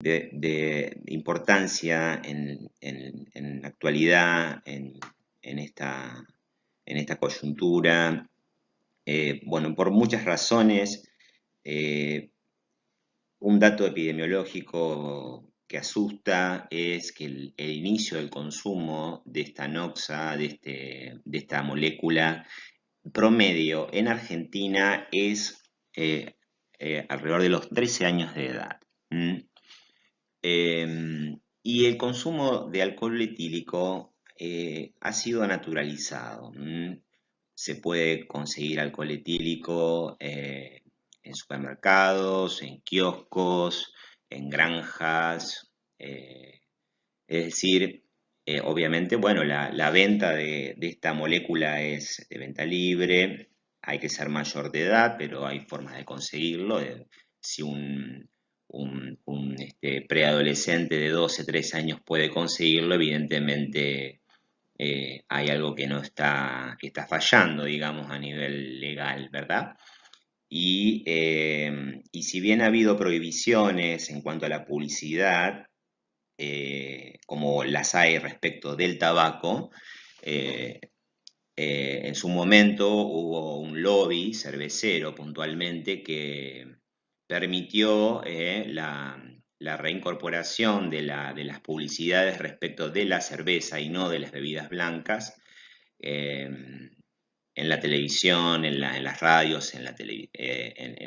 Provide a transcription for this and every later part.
de importancia en la actualidad, en esta coyuntura. Bueno, por muchas razones. eh, un dato epidemiológico que asusta es que el inicio del consumo de esta noxa, de esta molécula, promedio en Argentina es alrededor de los 13 años de edad. ¿Mm? Y el consumo de alcohol etílico ha sido naturalizado. ¿Mm? Se puede conseguir alcohol etílico en supermercados, en kioscos, en granjas. Es decir, obviamente, bueno, la venta de esta molécula es de venta libre, hay que ser mayor de edad, pero hay formas de conseguirlo. Si un preadolescente de 12, 13 años puede conseguirlo, evidentemente hay algo que está fallando, digamos, a nivel legal, ¿verdad? Y si bien ha habido prohibiciones en cuanto a la publicidad, como las hay respecto del tabaco, eh, en su momento hubo un lobby cervecero puntualmente que permitió la reincorporación de las publicidades respecto de la cerveza y no de las bebidas blancas eh, en la televisión, en las radios, en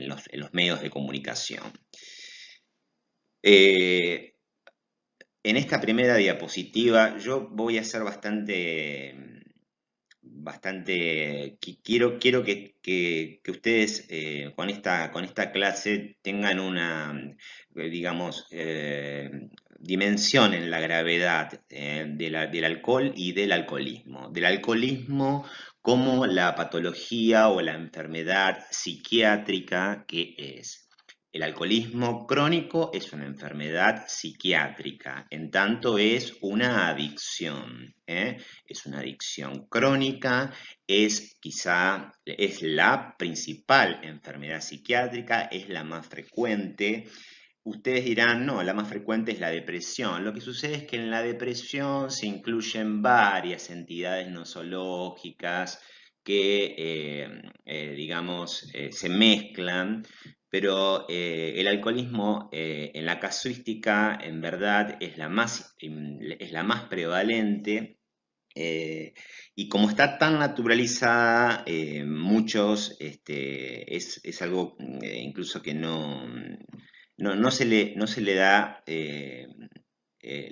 los medios de comunicación. Eh, en esta primera diapositiva yo voy a ser quiero que ustedes con esta clase tengan digamos, dimensionen la gravedad del alcohol y del alcoholismo. Del alcoholismo como la patología o la enfermedad psiquiátrica que es. El alcoholismo crónico es una enfermedad psiquiátrica, en tanto es una adicción, ¿eh? Es una adicción crónica, es la principal enfermedad psiquiátrica, es la más frecuente. Ustedes dirán, no, la más frecuente es la depresión. Lo que sucede es que en la depresión se incluyen varias entidades nosológicas que, digamos, se mezclan, pero el alcoholismo en la casuística en verdad es la más prevalente. eh, y como está tan naturalizada, es algo incluso que no se le da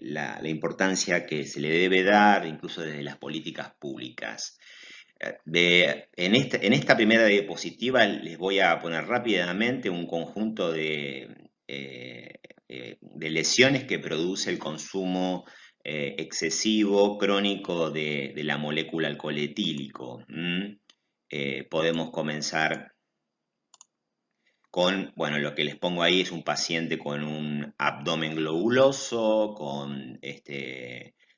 la importancia que se le debe dar, incluso desde las políticas públicas. En esta primera diapositiva les voy a poner rápidamente un conjunto de lesiones que produce el consumo excesivo, crónico de la molécula alcohol etílico. Podemos comenzar con, bueno, lo que les pongo ahí es un paciente con un abdomen globuloso, con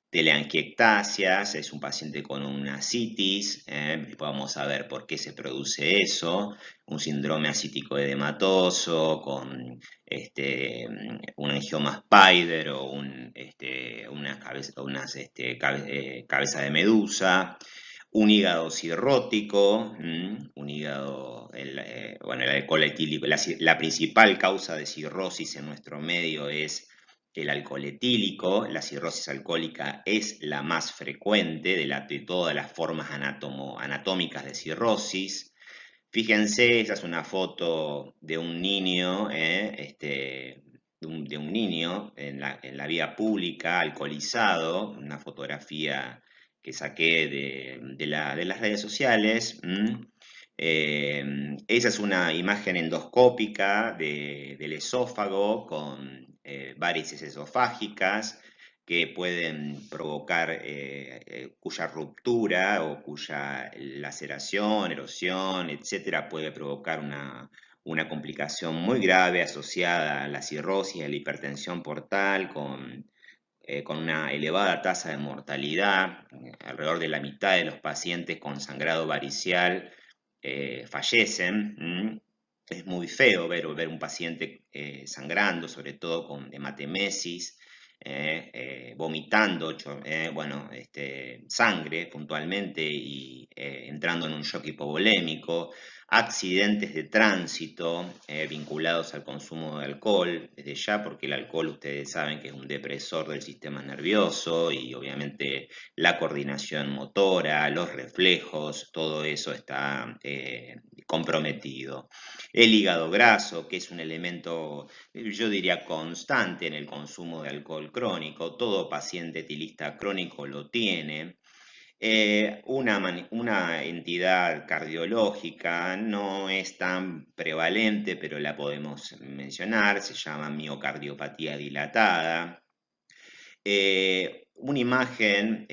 teleangiectasias, es un paciente con una ascitis, después vamos a ver por qué se produce eso, un síndrome ascítico edematoso, con un angioma Spider o una cabeza de medusa, un hígado cirrótico, un hígado, bueno, el alcohol etílico, la principal causa de cirrosis en nuestro medio es el alcohol etílico. La cirrosis alcohólica es la más frecuente de todas las formas anatómicas de cirrosis. Fíjense, esa es una foto de un niño, de un niño en la vía pública, alcoholizado, una fotografía que saqué de las redes sociales. Esa es una imagen endoscópica del esófago con varices esofágicas que pueden provocar, cuya ruptura o cuya laceración, erosión, etcétera, puede provocar una complicación muy grave asociada a la cirrosis y a la hipertensión portal con una elevada tasa de mortalidad. Alrededor de la mitad de los pacientes con sangrado varicial fallecen. Es muy feo ver un paciente sangrando, sobre todo con hematemesis, vomitando, bueno, sangre puntualmente y entrando en un shock hipovolémico, accidentes de tránsito vinculados al consumo de alcohol, desde ya porque el alcohol ustedes saben que es un depresor del sistema nervioso y obviamente la coordinación motora, los reflejos, todo eso está comprometido. El hígado graso, que es un elemento, yo diría, constante en el consumo de alcohol crónico, todo paciente etilista crónico lo tiene. Una entidad cardiológica no es tan prevalente, pero la podemos mencionar, se llama miocardiopatía dilatada. Una imagen,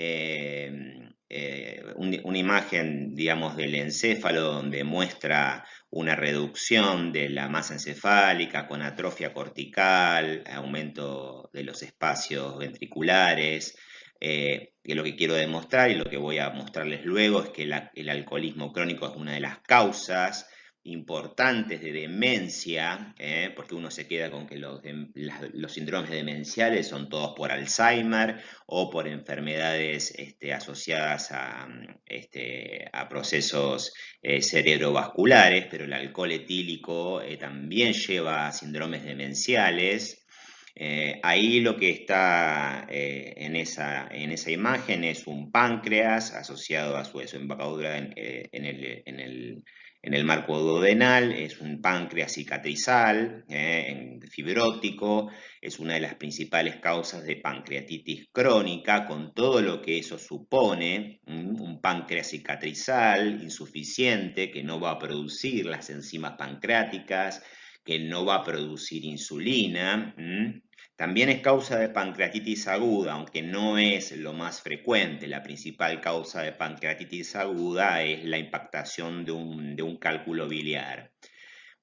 una imagen, digamos, del encéfalo donde muestra una reducción de la masa encefálica con atrofia cortical, aumento de los espacios ventriculares. Que lo que quiero demostrar y lo que voy a mostrarles luego es que el alcoholismo crónico es una de las causas importantes de demencia, porque uno se queda con que los síndromes demenciales son todos por Alzheimer o por enfermedades asociadas a procesos cerebrovasculares, pero el alcohol etílico también lleva a síndromes demenciales. Ahí lo que está en esa imagen es un páncreas asociado a su desembocadura en el marco duodenal, es un páncreas cicatrizal, fibrótico, es una de las principales causas de pancreatitis crónica, con todo lo que eso supone, un páncreas cicatrizal insuficiente que no va a producir las enzimas pancreáticas, que no va a producir insulina. También es causa de pancreatitis aguda, aunque no es lo más frecuente. La principal causa de pancreatitis aguda es la impactación de un cálculo biliar.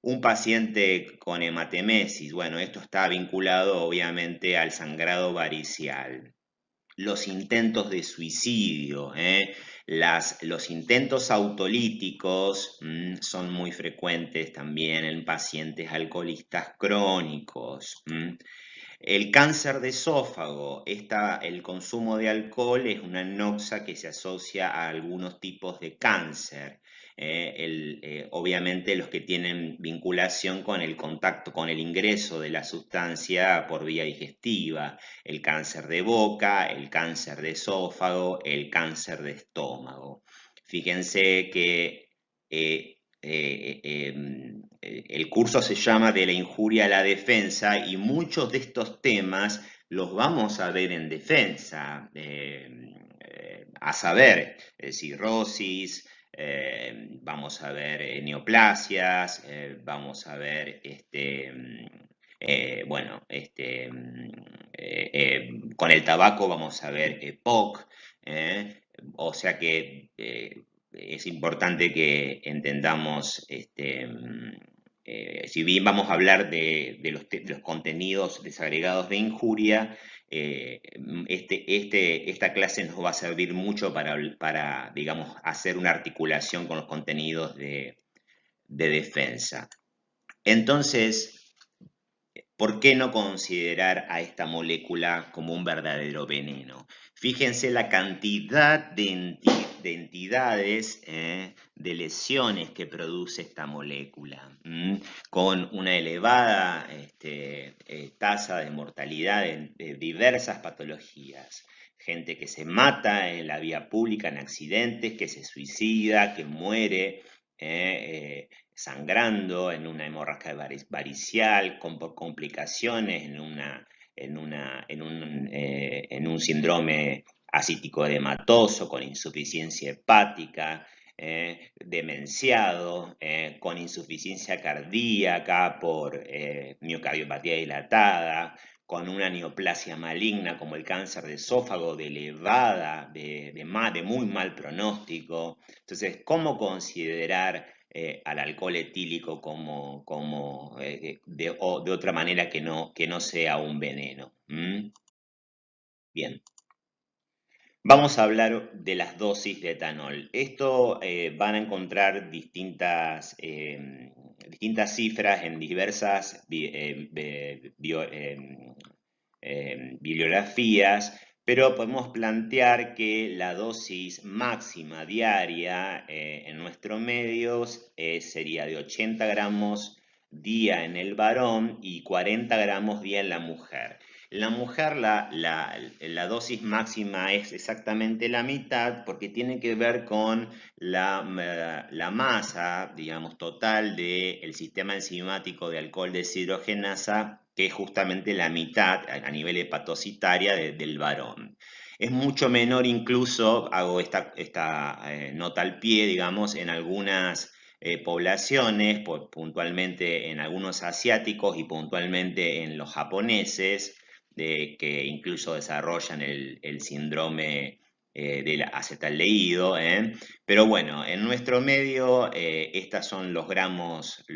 Un paciente con hematemesis, bueno, esto está vinculado obviamente al sangrado varicial. Los intentos de suicidio, los intentos autolíticos son muy frecuentes también en pacientes alcoholistas crónicos. El cáncer de esófago, el consumo de alcohol es una noxa que se asocia a algunos tipos de cáncer. Obviamente los que tienen vinculación con el contacto, con el ingreso de la sustancia por vía digestiva, el cáncer de boca, el cáncer de esófago, el cáncer de estómago. Fíjense que el curso se llama De la injuria a la defensa y muchos de estos temas los vamos a ver en defensa, a saber, cirrosis, vamos a ver neoplasias, vamos a ver bueno, con el tabaco vamos a ver POC, o sea que es importante que entendamos, si bien vamos a hablar de los contenidos desagregados de injuria, esta clase nos va a servir mucho para, digamos, hacer una articulación con los contenidos de defensa. Entonces, ¿por qué no considerar a esta molécula como un verdadero veneno? Fíjense la cantidad de entidades, de lesiones que produce esta molécula, con una elevada tasa de mortalidad de diversas patologías. Gente que se mata en la vía pública en accidentes, que se suicida, que muere. Sangrando en una hemorragia varicial, por complicaciones en un síndrome acítico edematoso, con insuficiencia hepática, demenciado, con insuficiencia cardíaca por miocardiopatía dilatada, con una neoplasia maligna como el cáncer de esófago de elevada, de muy mal pronóstico. Entonces, ¿cómo considerar al alcohol etílico de otra manera que no sea un veneno? Bien. Vamos a hablar de las dosis de etanol. Esto van a encontrar distintas cifras en diversas bibliografías, pero podemos plantear que la dosis máxima diaria en nuestro medio sería de 80 gramos día en el varón y 40 gramos día en la mujer. La mujer, la dosis máxima es exactamente la mitad porque tiene que ver con la masa, digamos, total del sistema enzimático de alcohol deshidrogenasa, que es justamente la mitad a nivel hepatocitaria del varón. Es mucho menor incluso, hago esta nota al pie, digamos, en algunas poblaciones, puntualmente en algunos asiáticos y puntualmente en los japoneses, que incluso desarrollan el síndrome del acetaldehído, ¿eh? Pero bueno, en nuestro medio, estos son los gramos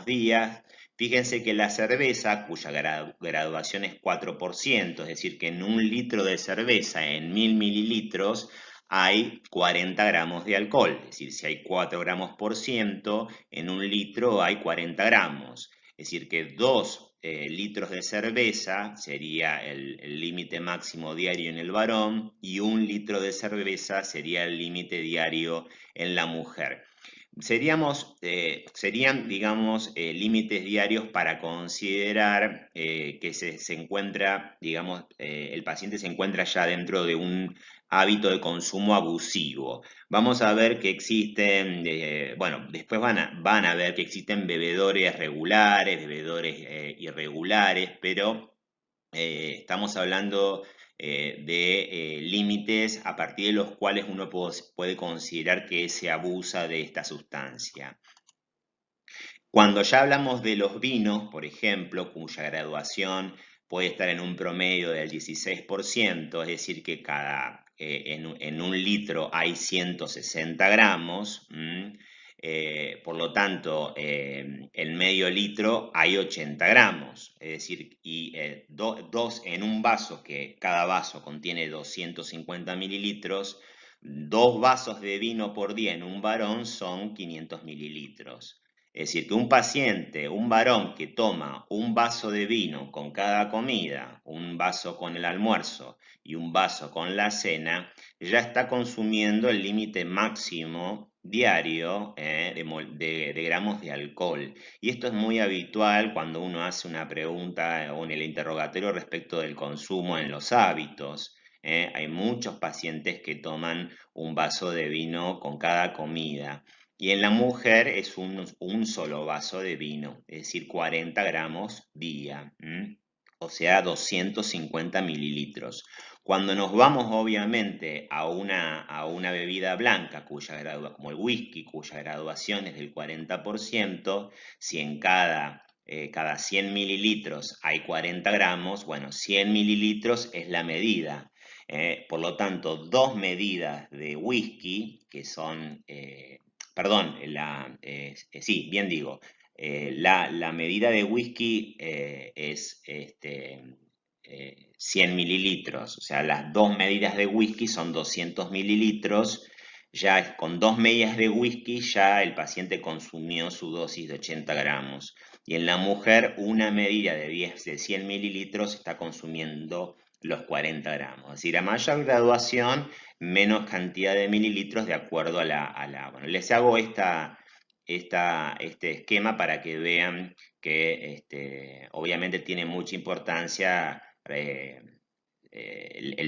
días. Fíjense que la cerveza, cuya graduación es 4%, es decir, que en un litro de cerveza, en 1000 mililitros, hay 40 gramos de alcohol. Es decir, si hay 4 gramos por ciento, en un litro hay 40 gramos. Es decir, que 2 litros de cerveza sería el límite máximo diario en el varón y 1 litro de cerveza sería el límite diario en la mujer. Serían, digamos, límites diarios para considerar que se encuentra, digamos, el paciente se encuentra ya dentro de un hábito de consumo abusivo. Vamos a ver que existen, bueno, después van a ver que existen bebedores regulares, bebedores irregulares, pero estamos hablando de límites a partir de los cuales uno puede considerar que se abusa de esta sustancia. Cuando ya hablamos de los vinos, por ejemplo, cuya graduación puede estar en un promedio del 16%, es decir, que en un litro hay 160 gramos, por lo tanto, en medio litro hay 80 gramos, es decir, y dos en un vaso, que cada vaso contiene 250 mililitros, 2 vasos de vino por día en un varón son 500 mililitros. Es decir, que un paciente, un varón que toma un vaso de vino con cada comida, un vaso con el almuerzo y un vaso con la cena, ya está consumiendo el límite máximo diario de gramos de alcohol. Y esto es muy habitual cuando uno hace una pregunta o en el interrogatorio respecto del consumo en los hábitos. Hay muchos pacientes que toman un vaso de vino con cada comida. Y en la mujer es un solo vaso de vino, es decir, 40 gramos día, o sea, 250 mililitros. Cuando nos vamos obviamente a una bebida blanca, como el whisky, cuya graduación es del 40%, si en cada 100 mililitros hay 40 gramos, bueno, 100 mililitros es la medida. Por lo tanto, 2 medidas de whisky, que son perdón, sí, bien digo, la medida de whisky es 100 mililitros, o sea, las 2 medidas de whisky son 200 mililitros. Ya con 2 medidas de whisky ya el paciente consumió su dosis de 80 gramos. Y en la mujer una medida de 100 mililitros está consumiendo los 40 gramos. Es decir, a mayor graduación, menos cantidad de mililitros de acuerdo bueno, les hago este esquema para que vean que obviamente tiene mucha importancia el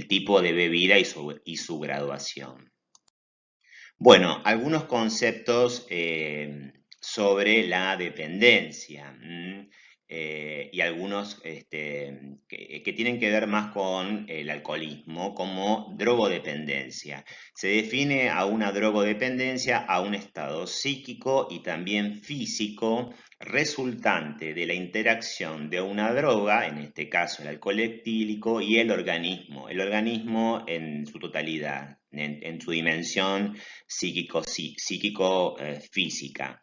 tipo de bebida y su graduación. Bueno, algunos conceptos sobre la dependencia y algunos que tienen que ver más con el alcoholismo como drogodependencia. Se define a una drogodependencia a un estado psíquico y también físico resultante de la interacción de una droga, en este caso el alcohol etílico, y el organismo en su totalidad, en su dimensión psíquico-física,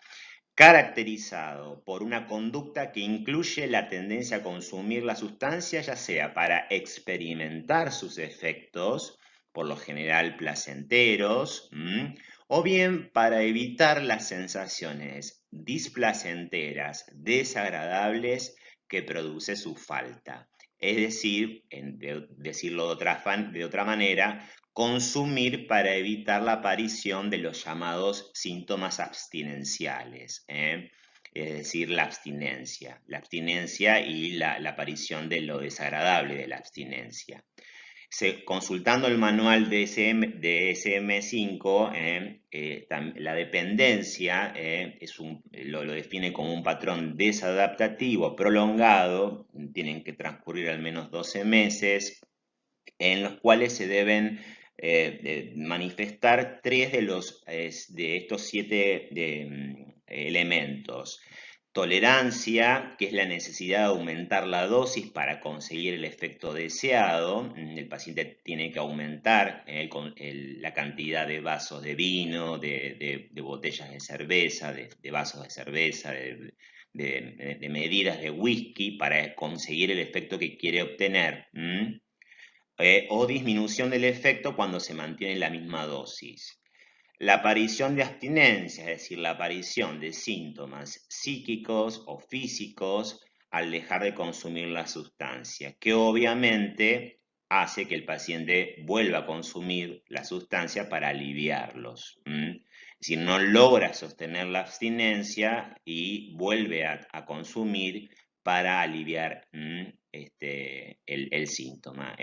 caracterizado por una conducta que incluye la tendencia a consumir la sustancia, ya sea para experimentar sus efectos por lo general placenteros, o bien para evitar las sensaciones displacenteras, desagradables que produce su falta. Es decir, decirlo de otra manera, consumir para evitar la aparición de los llamados síntomas abstinenciales, es decir, la abstinencia y la aparición de lo desagradable de la abstinencia. Consultando el manual de DSM-5, la dependencia lo define como un patrón desadaptativo prolongado, tienen que transcurrir al menos 12 meses, en los cuales se deben manifestar 3 de estos 7 elementos. Tolerancia, que es la necesidad de aumentar la dosis para conseguir el efecto deseado. El paciente tiene que aumentar la cantidad de vasos de vino, de botellas de cerveza, de vasos de cerveza, de medidas de whisky para conseguir el efecto que quiere obtener. O disminución del efecto cuando se mantiene la misma dosis. La aparición de abstinencia, es decir, la aparición de síntomas psíquicos o físicos al dejar de consumir la sustancia, que obviamente hace que el paciente vuelva a consumir la sustancia para aliviarlos. Es decir, no logra sostener la abstinencia y vuelve a consumir para aliviar el síntoma.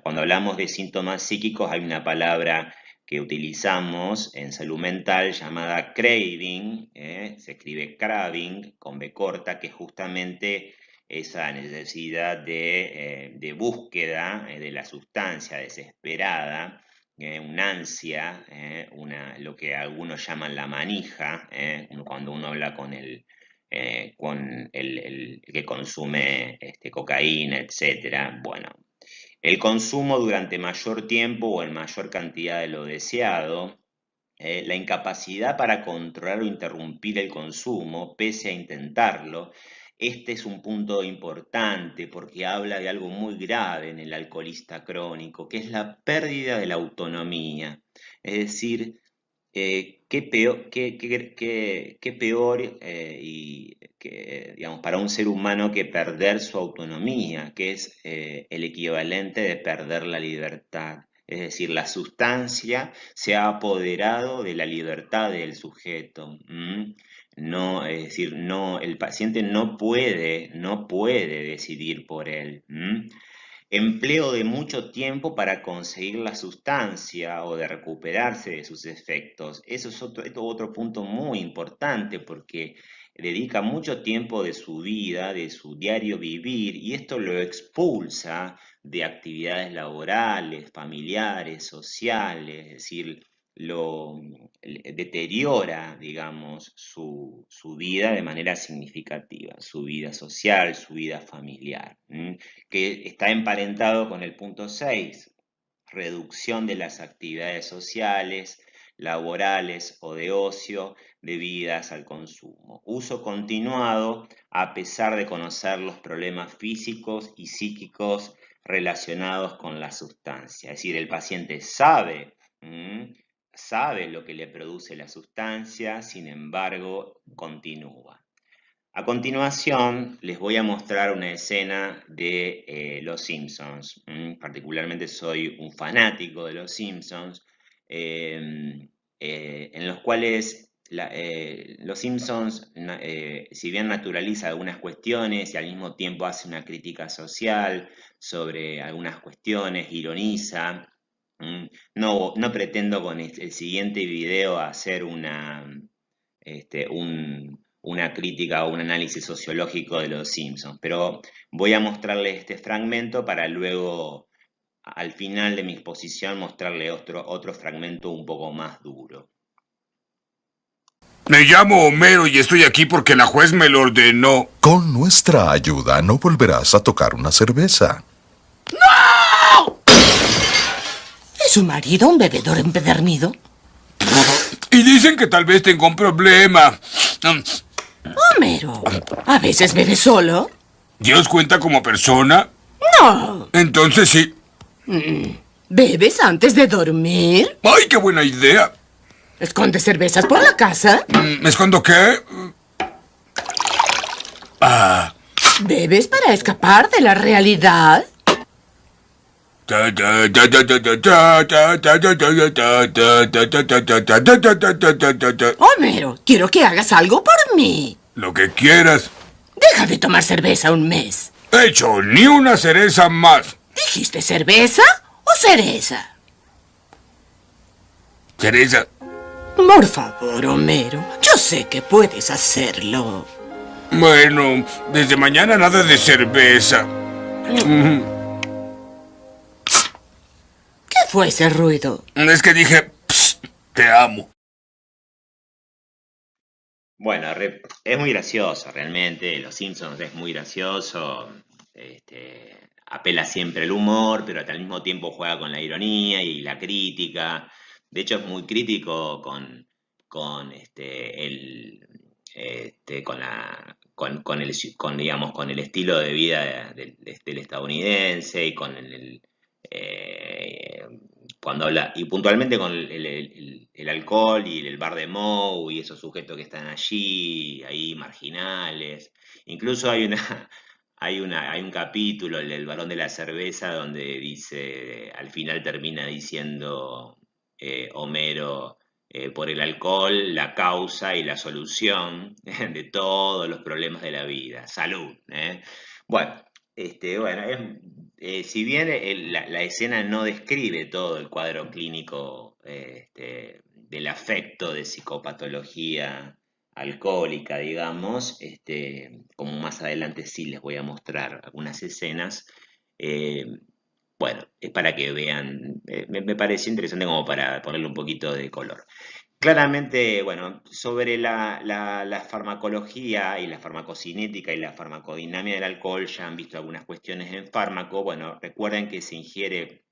Cuando hablamos de síntomas psíquicos hay una palabra que utilizamos en salud mental llamada craving, se escribe craving con B corta, que es justamente esa necesidad de búsqueda de la sustancia desesperada, una ansia, lo que algunos llaman la manija, cuando uno habla con el que consume cocaína, etc. Bueno, el consumo durante mayor tiempo o en mayor cantidad de lo deseado, la incapacidad para controlar o interrumpir el consumo, pese a intentarlo. Este es un punto importante porque habla de algo muy grave en el alcoholista crónico, que es la pérdida de la autonomía. Es decir, qué peor digamos, para un ser humano que perder su autonomía, que es el equivalente de perder la libertad. Es decir, la sustancia se ha apoderado de la libertad del sujeto. No, es decir, no, el paciente no puede decidir por él. Empleo de mucho tiempo para conseguir la sustancia o de recuperarse de sus efectos. Eso es otro punto muy importante porque dedica mucho tiempo de su vida, de su diario vivir, y esto lo expulsa de actividades laborales, familiares, sociales, es decir, lo deteriora, digamos, su vida de manera significativa, su vida social, su vida familiar, que está emparentado con el punto 6, reducción de las actividades sociales, laborales o de ocio debidas al consumo. Uso continuado a pesar de conocer los problemas físicos y psíquicos relacionados con la sustancia. Es decir, el paciente sabe lo que le produce la sustancia, sin embargo, continúa. A continuación, les voy a mostrar una escena de Los Simpsons. Particularmente soy un fanático de Los Simpsons, en los cuales Los Simpsons, si bien naturaliza algunas cuestiones y al mismo tiempo hace una crítica social sobre algunas cuestiones, ironiza. No pretendo con el siguiente video hacer una crítica o un análisis sociológico de los Simpsons, pero voy a mostrarles este fragmento para luego, al final de mi exposición, mostrarle otro fragmento un poco más duro. Me llamo Homero y estoy aquí porque la juez me lo ordenó. Con nuestra ayuda no volverás a tocar una cerveza. ¡No! ¿Es su marido un bebedor empedernido? Y dicen que tal vez tengo un problema. Homero, ¿a veces bebe solo? ¿Dios cuenta como persona? No. Entonces sí. ¿Bebes antes de dormir? ¡Ay, qué buena idea! ¿Escondes cervezas por la casa? ¿Me escondo qué? Ah. ¿Bebes para escapar de la realidad? Homero, quiero que hagas algo por mí. Lo que quieras. Deja de tomar cerveza un mes. Hecho, ni una cereza más. ¿Dijiste cerveza o cereza? Cereza. Por favor, Homero. Yo sé que puedes hacerlo. Bueno, desde mañana nada de cerveza. ¿Qué fue ese ruido? Es que dije, "Psst, te amo". Bueno, es muy gracioso realmente, Los Simpsons es muy gracioso, apela siempre al humor, pero al mismo tiempo juega con la ironía y la crítica. De hecho, es muy crítico con digamos, con el estilo de vida del estadounidense y con eh, cuando habla, y puntualmente con el alcohol y el bar de Moe y esos sujetos que están allí, ahí marginales. Incluso hay un capítulo, el del Barón de la Cerveza, donde dice, al final termina diciendo Homero, por el alcohol, la causa y la solución de todos los problemas de la vida. Salud, ¿eh? Bueno, bueno, si bien la escena no describe todo el cuadro clínico del afecto de psicopatología alcohólica, digamos, como más adelante sí les voy a mostrar algunas escenas, eh, bueno, es para que vean, me pareció interesante como para ponerle un poquito de color. Claramente, bueno, sobre la farmacología y la farmacocinética y la farmacodinamia del alcohol ya han visto algunas cuestiones en fármaco. Bueno, recuerden que se ingiere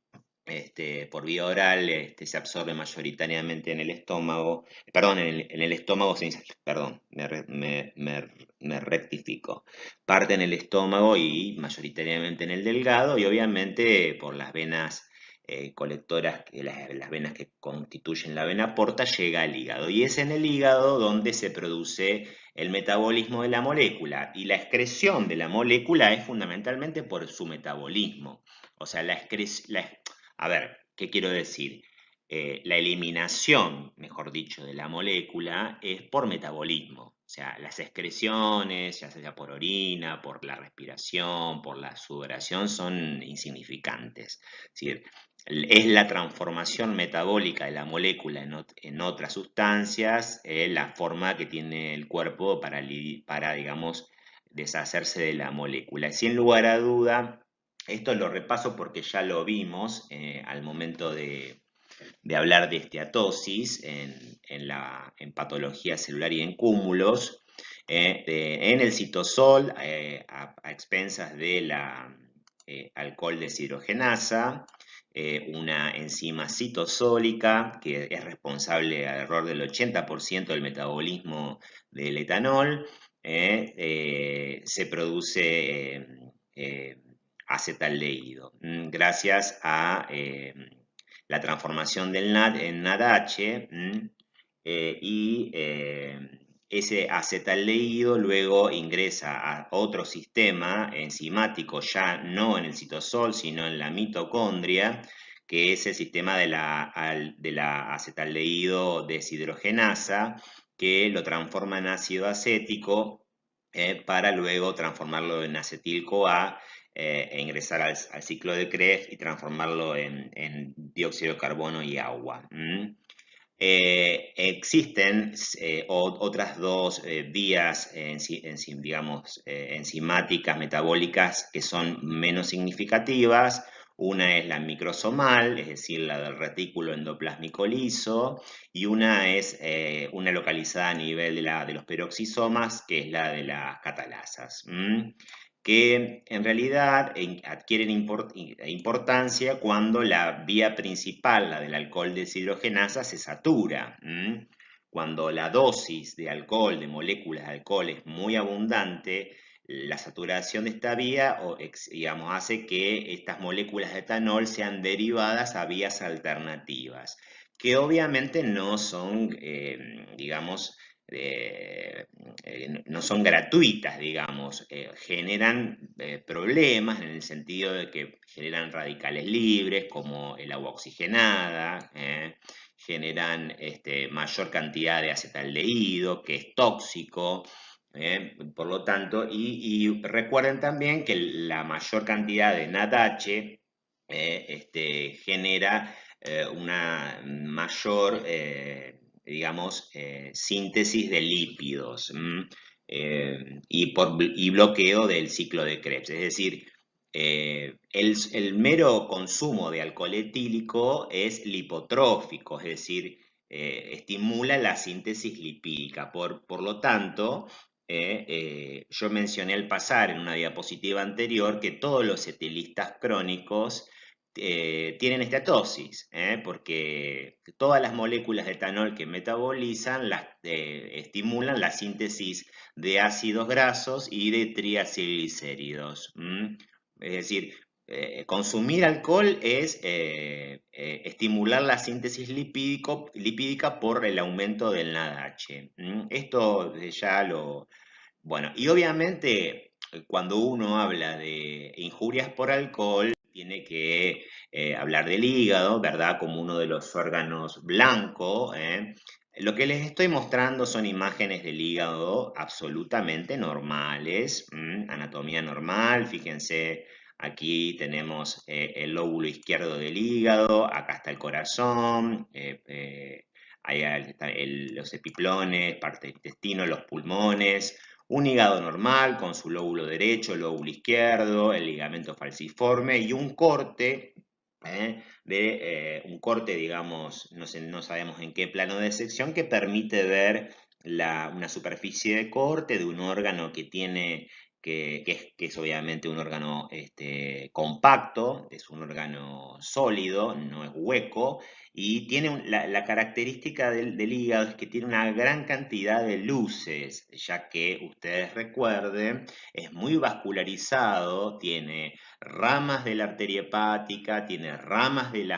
por vía oral, se absorbe mayoritariamente en el estómago, perdón, en el estómago, perdón, me rectifico, parte en el estómago y mayoritariamente en el delgado y obviamente por las venas colectoras, las venas que constituyen la vena porta, llega al hígado y es en el hígado donde se produce el metabolismo de la molécula y la excreción de la molécula es fundamentalmente por su metabolismo. O sea, a ver, ¿qué quiero decir? La eliminación, mejor dicho, de la molécula es por metabolismo. O sea, las excreciones, ya sea por orina, por la respiración, por la sudoración, son insignificantes. Es decir, es la transformación metabólica de la molécula en otras sustancias, la forma que tiene el cuerpo para, digamos, deshacerse de la molécula. Sin lugar a duda, esto lo repaso porque ya lo vimos al momento de hablar de esteatosis en patología celular y en cúmulos, en el citosol, a expensas de la alcohol deshidrogenasa, una enzima citosólica que es responsable alrededor del 80% del metabolismo del etanol, se produce acetaldehído, gracias a la transformación del NAD en NADH, y ese acetaldehído luego ingresa a otro sistema enzimático, ya no en el citosol, sino en la mitocondria, que es el sistema de la acetaldehído deshidrogenasa, que lo transforma en ácido acético para luego transformarlo en acetil-CoA e ingresar al ciclo de Krebs y transformarlo en dióxido de carbono y agua. Existen otras dos vías, digamos, enzimáticas, metabólicas, que son menos significativas. Una es la microsomal, es decir, la del retículo endoplásmico liso, y una es una localizada a nivel de los peroxisomas, que es la de las catalasas, que en realidad adquieren importancia cuando la vía principal, la del alcohol deshidrogenasa, se satura. Cuando la dosis de alcohol, de moléculas de alcohol es muy abundante, la saturación de esta vía, digamos, hace que estas moléculas de etanol sean derivadas a vías alternativas, que obviamente no son, digamos, no son gratuitas, digamos, generan problemas en el sentido de que generan radicales libres, como el agua oxigenada, generan mayor cantidad de acetaldehído, que es tóxico. Por lo tanto, y recuerden también que la mayor cantidad de NADH genera una mayor, digamos, síntesis de lípidos y bloqueo del ciclo de Krebs. Es decir, el mero consumo de alcohol etílico es lipotrófico, es decir, estimula la síntesis lipídica. Por lo tanto, yo mencioné al pasar en una diapositiva anterior que todos los etilistas crónicos tienen esteatosis, porque todas las moléculas de etanol que metabolizan estimulan la síntesis de ácidos grasos y de triacilglicéridos. Es decir, consumir alcohol es estimular la síntesis lipídica por el aumento del NADH. Esto ya lo... Bueno, y obviamente cuando uno habla de injurias por alcohol, tiene que hablar del hígado, ¿verdad? Como uno de los órganos blancos. Lo que les estoy mostrando son imágenes del hígado absolutamente normales, anatomía normal, fíjense, aquí tenemos el lóbulo izquierdo del hígado, acá está el corazón, ahí están los epiplones, parte del intestino, los pulmones, un hígado normal con su lóbulo derecho, lóbulo izquierdo, el ligamento falciforme y un corte, un corte, digamos, no sabemos en qué plano de sección, que permite ver una superficie de corte de un órgano que tiene, que es obviamente un órgano compacto, es un órgano sólido, no es hueco, y tiene la característica del hígado es que tiene una gran cantidad de luces, ya que ustedes recuerden, es muy vascularizado, tiene ramas de la arteria hepática, tiene ramas del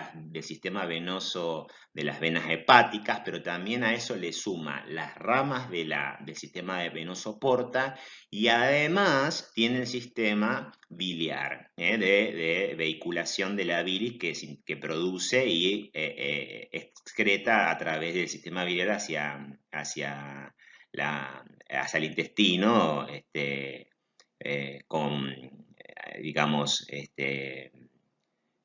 sistema venoso de las venas hepáticas, pero también a eso le suma las ramas del sistema venoso porta y además tiene el sistema biliar, de vehiculación de la bilis que produce y excreta a través del sistema biliar hacia el intestino con, digamos,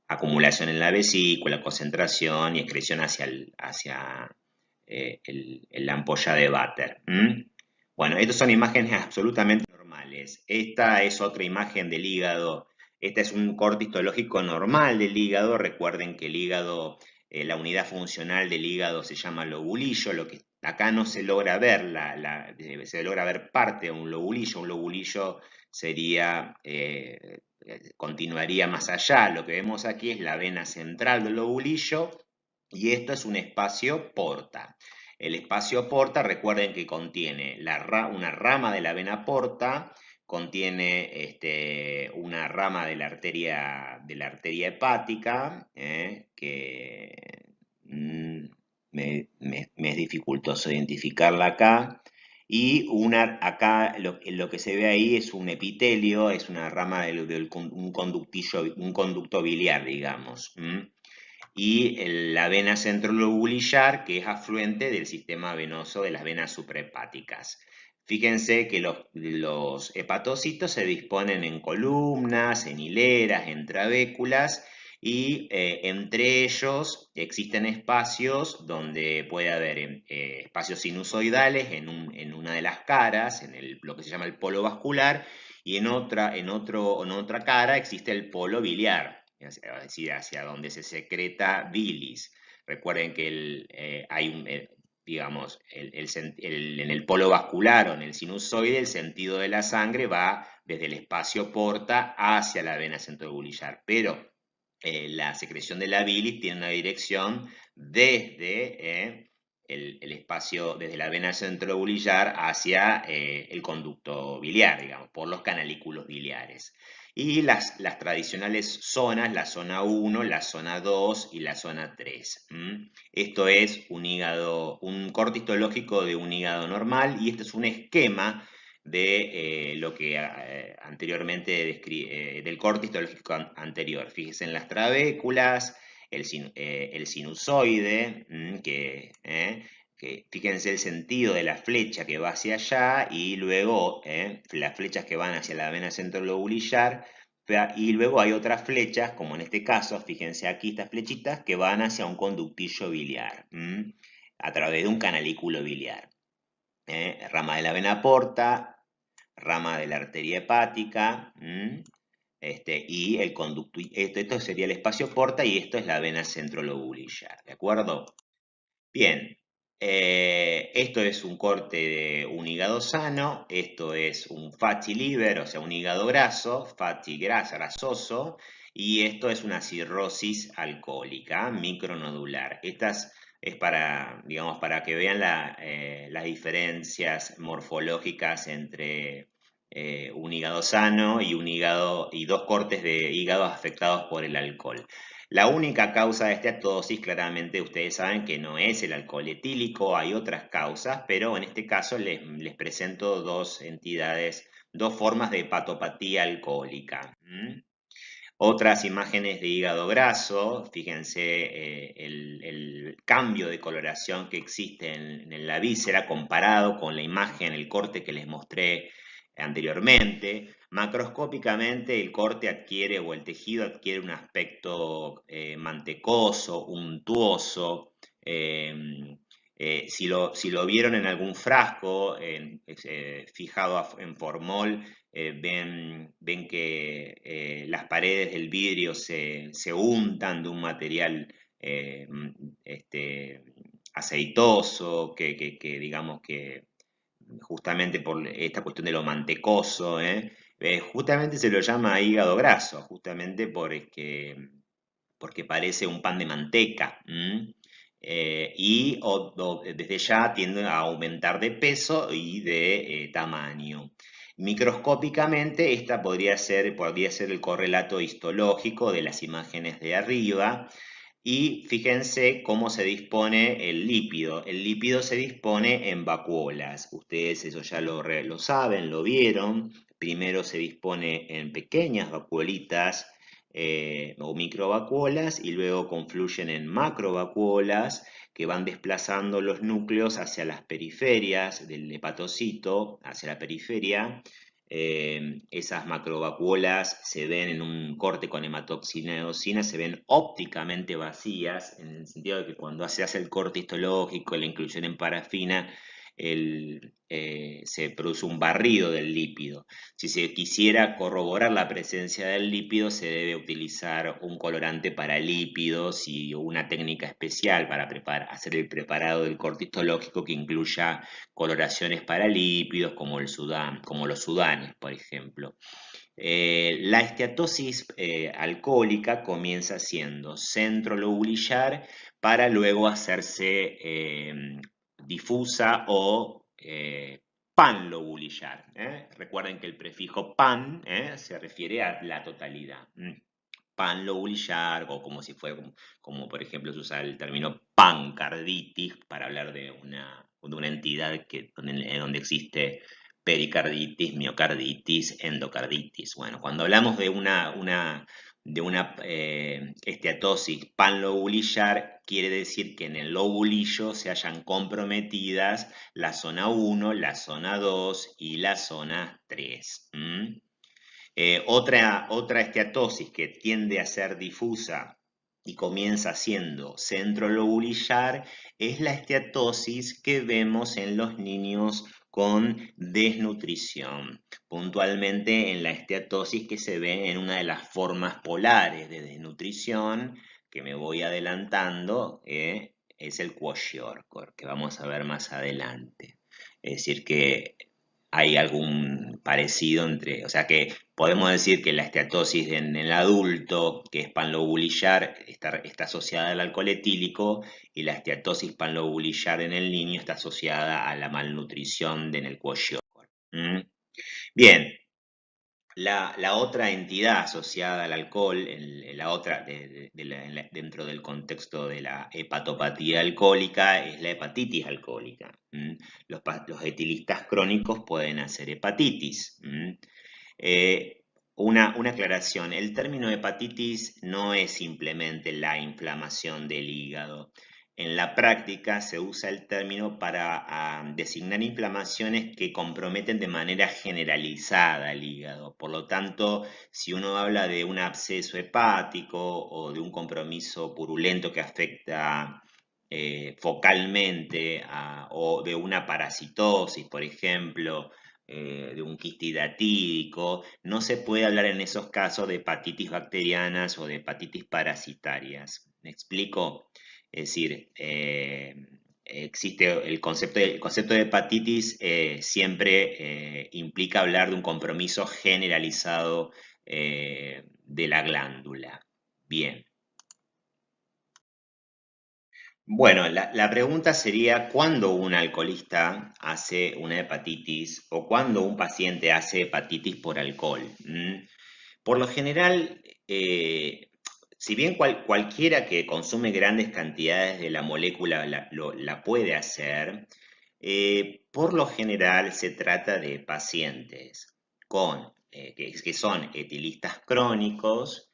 acumulación en la vesícula, concentración y excreción hacia la ampolla de váter. Bueno, estas son imágenes absolutamente normales. Esta es otra imagen del hígado. Este es un corte histológico normal del hígado. Recuerden que el hígado, la unidad funcional del hígado se llama lobulillo. Lo que acá no se logra ver, se logra ver parte de un lobulillo. Un lobulillo sería, continuaría más allá. Lo que vemos aquí es la vena central del lobulillo y esto es un espacio porta. El espacio porta, recuerden que contiene una rama de la vena porta, contiene una rama de la arteria hepática, que me es dificultoso identificarla acá, y acá lo que se ve ahí es un epitelio, es una rama un conducto biliar, digamos. Y la vena centrolobulillar, que es afluente del sistema venoso de las venas suprahepáticas. Fíjense que los hepatocitos se disponen en columnas, en hileras, en trabéculas, y entre ellos existen espacios donde puede haber espacios sinusoidales en una de las caras, lo que se llama el polo vascular, y en otra cara existe el polo biliar, es decir, hacia donde se secreta bilis. Recuerden que digamos, en el polo vascular o en el sinusoide, el sentido de la sangre va desde el espacio porta hacia la vena centrobulillar, pero la secreción de la bilis tiene una dirección desde el espacio desde la vena centrobolillar hacia el conducto biliar, digamos, por los canalículos biliares. Y las tradicionales zonas, la zona 1, la zona 2 y la zona 3. Esto es un corte histológico de un hígado normal, y este es un esquema de lo que anteriormente del corte histológico anterior. Fíjense en las trabéculas, el sinusoide, que fíjense el sentido de la flecha que va hacia allá, y luego las flechas que van hacia la vena centrolobulillar, y luego hay otras flechas, como en este caso, fíjense aquí estas flechitas, que van hacia un conductillo biliar, a través de un canalículo biliar. Rama de la vena porta, rama de la arteria hepática, y el conducto. Esto sería el espacio porta, y esto es la vena centrolobulillar, ¿de acuerdo? Bien, esto es un corte de un hígado sano, esto es un fatty liver, o sea, un hígado graso, fatty grasoso, y esto es una cirrosis alcohólica micronodular. Estas es para, digamos, para que vean las diferencias morfológicas entre un hígado sano y dos cortes de hígado afectados por el alcohol. La única causa de esteatosis, claramente ustedes saben que no es el alcohol etílico, hay otras causas, pero en este caso les presento dos entidades, dos formas de hepatopatía alcohólica. Otras imágenes de hígado graso, fíjense el cambio de coloración que existe en la víscera comparado con la imagen, el corte que les mostré anteriormente. Macroscópicamente el corte adquiere, o el tejido adquiere, un aspecto mantecoso, untuoso. Si lo vieron en algún frasco fijado en formol, ven que las paredes del vidrio se untan de un material aceitoso, que digamos que justamente por esta cuestión de lo mantecoso, justamente se lo llama hígado graso, justamente porque parece un pan de manteca. Desde ya tiende a aumentar de peso y de tamaño. Microscópicamente, esta podría ser el correlato histológico de las imágenes de arriba. Y fíjense cómo se dispone el lípido. El lípido se dispone en vacuolas. Ustedes eso ya lo saben, lo vieron. Primero se dispone en pequeñas vacuolitas o microvacuolas, y luego confluyen en macrovacuolas que van desplazando los núcleos hacia las periferias del hepatocito, hacia la periferia. Esas macrovacuolas se ven en un corte con hematoxina y eosina, se ven ópticamente vacías, en el sentido de que cuando se hace el corte histológico, la inclusión en parafina, se produce un barrido del lípido. Si se quisiera corroborar la presencia del lípido, se debe utilizar un colorante para lípidos y una técnica especial para hacer el preparado del corte histológico, que incluya coloraciones para lípidos, como los sudanes, por ejemplo. La esteatosis alcohólica comienza siendo centrolobulillar, para luego hacerse difusa o panlobulillar. Recuerden que el prefijo pan se refiere a la totalidad. Panlobulillar, o como si fuera, como por ejemplo se usa el término pancarditis para hablar de una entidad donde existe pericarditis, miocarditis, endocarditis. Bueno, cuando hablamos de una esteatosis panlobulillar, quiere decir que en el lobulillo se hayan comprometidas la zona 1, la zona 2 y la zona 3. Otra esteatosis que tiende a ser difusa y comienza siendo centrolobulillar es la esteatosis que vemos en los niños con desnutrición, puntualmente en la esteatosis que se ve en una de las formas polares de desnutrición, que me voy adelantando, es el kwashiorkor, que vamos a ver más adelante. Es decir, que hay algún parecido entre, o sea que podemos decir que la esteatosis en el adulto, que es panlobulillar, está asociada al alcohol etílico, y la esteatosis panlobulillar en el niño está asociada a la malnutrición en el kwashiorkor. ¿Mm? Bien, la otra entidad asociada al alcohol, la otra dentro del contexto de la hepatopatía alcohólica, es la hepatitis alcohólica. Los etilistas crónicos pueden hacer hepatitis. Eh, una aclaración, el término hepatitis no es simplemente la inflamación del hígado. En la práctica se usa el término para designar inflamaciones que comprometen de manera generalizada el hígado. Por lo tanto, si uno habla de un absceso hepático o de un compromiso purulento que afecta focalmente o de una parasitosis, por ejemplo, de un quiste hidatídico, no se puede hablar en esos casos de hepatitis bacterianas o de hepatitis parasitarias. ¿Me explico? Es decir, existe el concepto de hepatitis siempre implica hablar de un compromiso generalizado de la glándula. Bien. Bueno, la pregunta sería, ¿cuándo un alcoholista hace una hepatitis o cuándo un paciente hace hepatitis por alcohol? Por lo general, si bien cualquiera que consume grandes cantidades de la molécula la puede hacer, por lo general se trata de pacientes que son etilistas crónicos,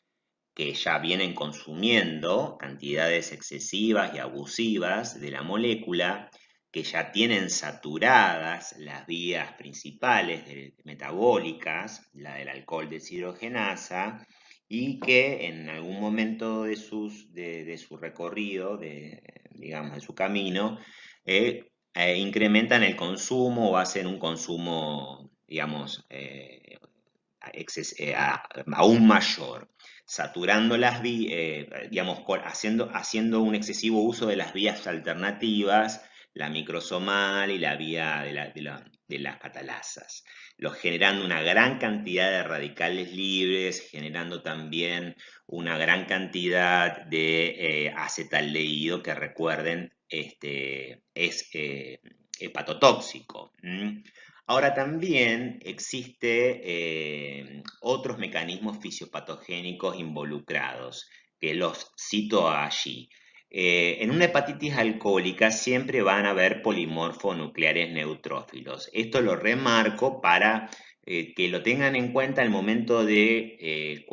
que ya vienen consumiendo cantidades excesivas y abusivas de la molécula, que ya tienen saturadas las vías principales metabólicas, la del alcohol deshidrogenasa, y que en algún momento de su recorrido, digamos, de su camino, incrementan el consumo o hacen un consumo, digamos, aún mayor, saturando las vías, digamos, haciendo un excesivo uso de las vías alternativas, la microsomal y la vía de las catalasas, generando una gran cantidad de radicales libres, generando también una gran cantidad de acetaldehído, que recuerden, es hepatotóxico. Ahora también existe otros mecanismos fisiopatogénicos involucrados, que los cito allí. En una hepatitis alcohólica siempre van a haber polimorfonucleares neutrófilos. Esto lo remarco para que lo tengan en cuenta al momento de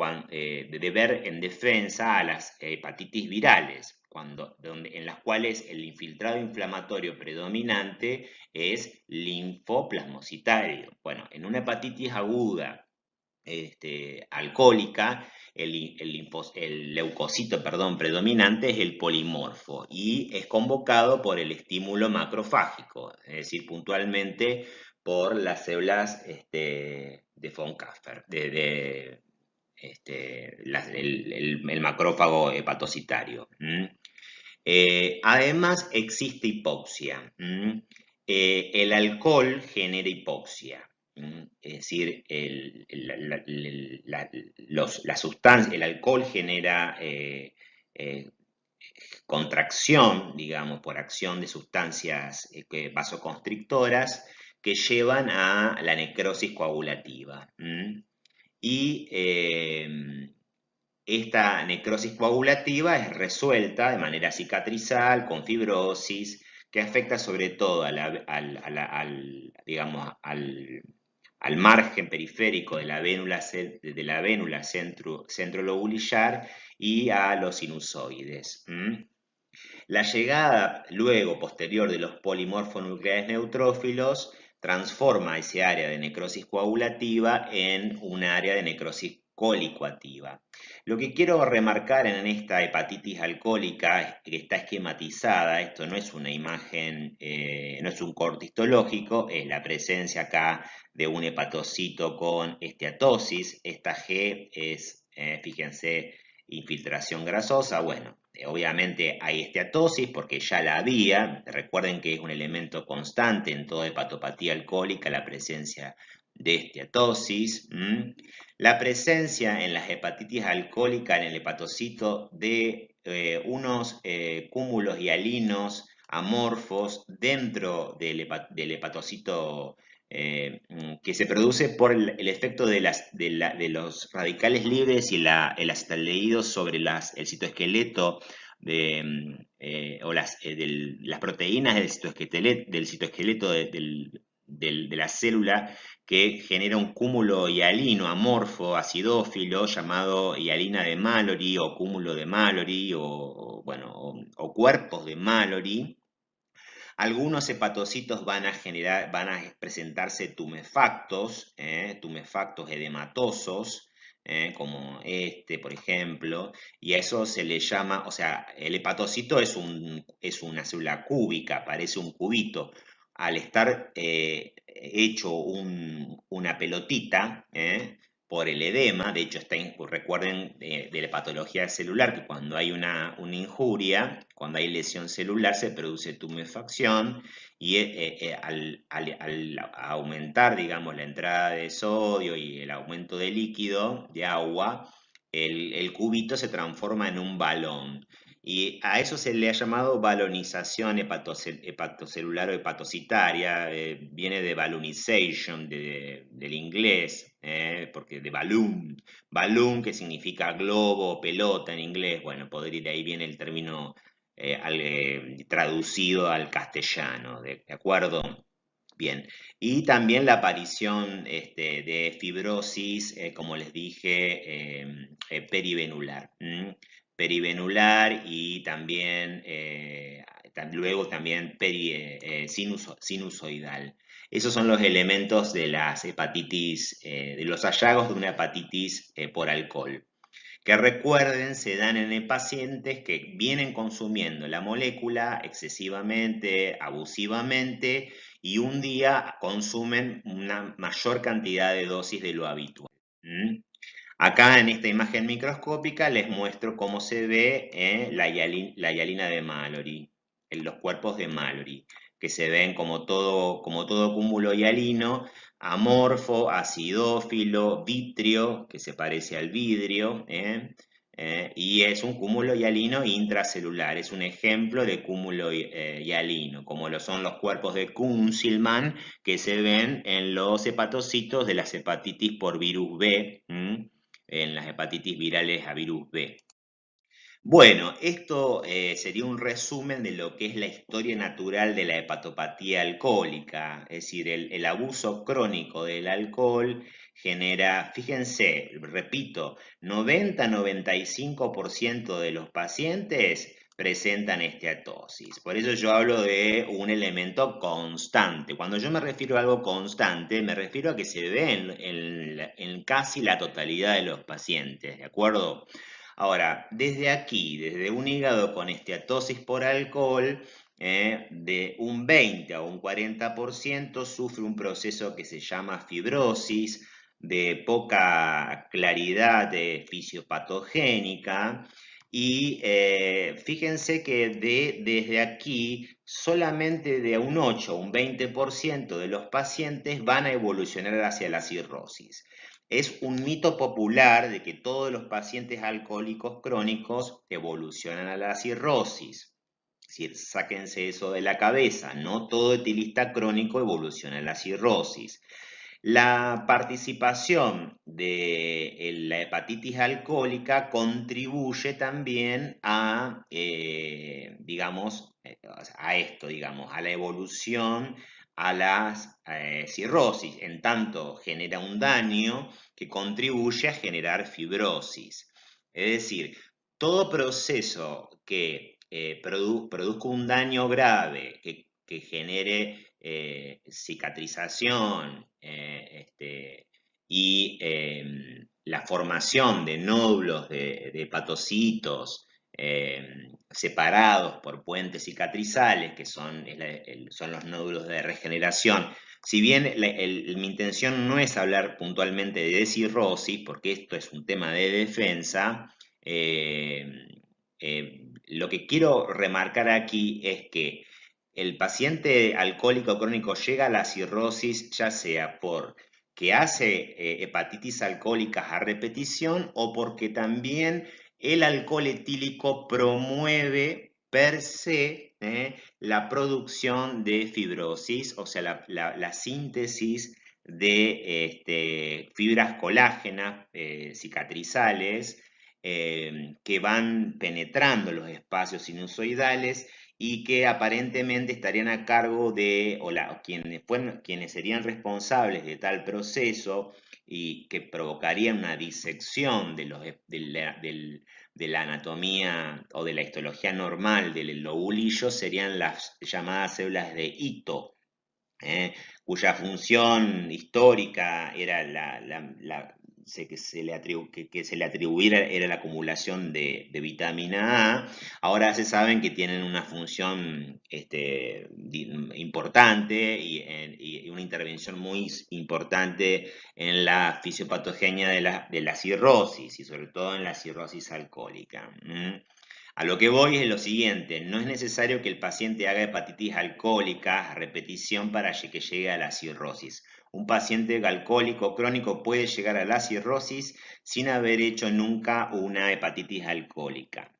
ver en defensa a las hepatitis virales, en las cuales el infiltrado inflamatorio predominante es linfoplasmocitario. Bueno, en una hepatitis aguda alcohólica, el leucocito, predominante es el polimorfo y es convocado por el estímulo macrofágico, es decir, puntualmente por las células de von Kaffer, el macrófago hepatocitario. Además, existe hipoxia. El alcohol genera hipoxia. Es decir, el alcohol genera contracción, digamos, por acción de sustancias vasoconstrictoras que llevan a la necrosis coagulativa. Y esta necrosis coagulativa es resuelta de manera cicatrizal, con fibrosis, que afecta sobre todo digamos, al margen periférico de la vénula centrolobulillar y a los sinusoides. La llegada luego posterior de los polimorfonucleares neutrófilos transforma ese área de necrosis coagulativa en un área de necrosis cólicoactiva. Lo que quiero remarcar en esta hepatitis alcohólica, que está esquematizada, esto no es una imagen, no es un corte histológico, es la presencia acá de un hepatocito con esteatosis. Esta G es, fíjense, infiltración grasosa. Bueno, obviamente hay esteatosis porque ya la había. Recuerden que es un elemento constante en toda hepatopatía alcohólica la presencia de esteatosis. La presencia en las hepatitis alcohólicas en el hepatocito de unos cúmulos hialinos amorfos dentro del hepatocito que se produce por el efecto de los radicales libres y el acetaldehído sobre el citoesqueleto o las proteínas del citoesqueleto de la célula, que genera un cúmulo hialino amorfo acidófilo llamado hialina de Mallory o cúmulo de Mallory bueno, o cuerpos de Mallory. Algunos hepatocitos van a presentarse tumefactos edematosos, como este, por ejemplo, y a eso se le llama, o sea, el hepatocito es una célula cúbica, parece un cubito. Al estar hecho una pelotita, por el edema, de hecho, recuerden de la patología celular que cuando hay una injuria, cuando hay lesión celular, se produce tumefacción y al aumentar, digamos, la entrada de sodio y el aumento de líquido, de agua, el cubito se transforma en un balón. Y a eso se le ha llamado balonización hepatocelular o hepatocitaria, viene de balloonization, del inglés, porque de balloon que significa globo o pelota en inglés, bueno, de ahí viene el término traducido al castellano, ¿de acuerdo? Bien, y también la aparición de fibrosis, como les dije, perivenular. Perivenular y también, luego también sinusoidal. Esos son los elementos de las hepatitis, de los hallazgos de una hepatitis por alcohol, que recuerden se dan en pacientes que vienen consumiendo la molécula excesivamente, abusivamente, y un día consumen una mayor cantidad de dosis de lo habitual. Acá en esta imagen microscópica les muestro cómo se ve la hialina de Mallory, en los cuerpos de Mallory, que se ven como todo cúmulo hialino, amorfo, acidófilo, vítreo, que se parece al vidrio, y es un cúmulo hialino intracelular, es un ejemplo de cúmulo hialino, como lo son los cuerpos de Kunzelman, que se ven en los hepatocitos de las hepatitis por virus B, en las hepatitis virales a virus B. Bueno, esto sería un resumen de lo que es la historia natural de la hepatopatía alcohólica, es decir, el abuso crónico del alcohol genera, fíjense, repito, 90-95% de los pacientes presentan esteatosis. Por eso yo hablo de un elemento constante. Cuando yo me refiero a algo constante, me refiero a que se ve en casi la totalidad de los pacientes, ¿de acuerdo? Ahora, desde un hígado con esteatosis por alcohol, de un 20 a un 40% sufre un proceso que se llama fibrosis, de poca claridad fisiopatogénica, y fíjense que desde aquí solamente de un 8 a un 20% de los pacientes van a evolucionar hacia la cirrosis. Es un mito popular de que todos los pacientes alcohólicos crónicos evolucionan a la cirrosis. Es decir, sáquense eso de la cabeza, no todo etilista crónico evoluciona a la cirrosis. La participación de la hepatitis alcohólica contribuye también digamos, a esto, digamos, a la evolución a la cirrosis, en tanto genera un daño que contribuye a generar fibrosis. Es decir, todo proceso que produzca un daño grave, que genere cicatrización y la formación de nódulos de hepatocitos separados por puentes cicatrizales, que son los nódulos de regeneración. Si bien mi intención no es hablar puntualmente de cirrosis, porque esto es un tema de defensa, Lo que quiero remarcar aquí es que el paciente alcohólico crónico llega a la cirrosis ya sea porque hace hepatitis alcohólicas a repetición o porque también el alcohol etílico promueve per se la producción de fibrosis, o sea, la síntesis de fibras colágenas cicatrizales que van penetrando los espacios sinusoidales y que aparentemente estarían a cargo de, o quienes serían responsables de tal proceso y que provocarían una disección de la anatomía o de la histología normal del lobulillo serían las llamadas células de Ito, cuya función histórica era que se le atribuyera era la acumulación de vitamina A. Ahora se saben que tienen una función importante y una intervención muy importante en la fisiopatogenia de la cirrosis y sobre todo en la cirrosis alcohólica. A lo que voy es lo siguiente, no es necesario que el paciente haga hepatitis alcohólica a repetición para que llegue a la cirrosis. Un paciente alcohólico crónico puede llegar a la cirrosis sin haber hecho nunca una hepatitis alcohólica.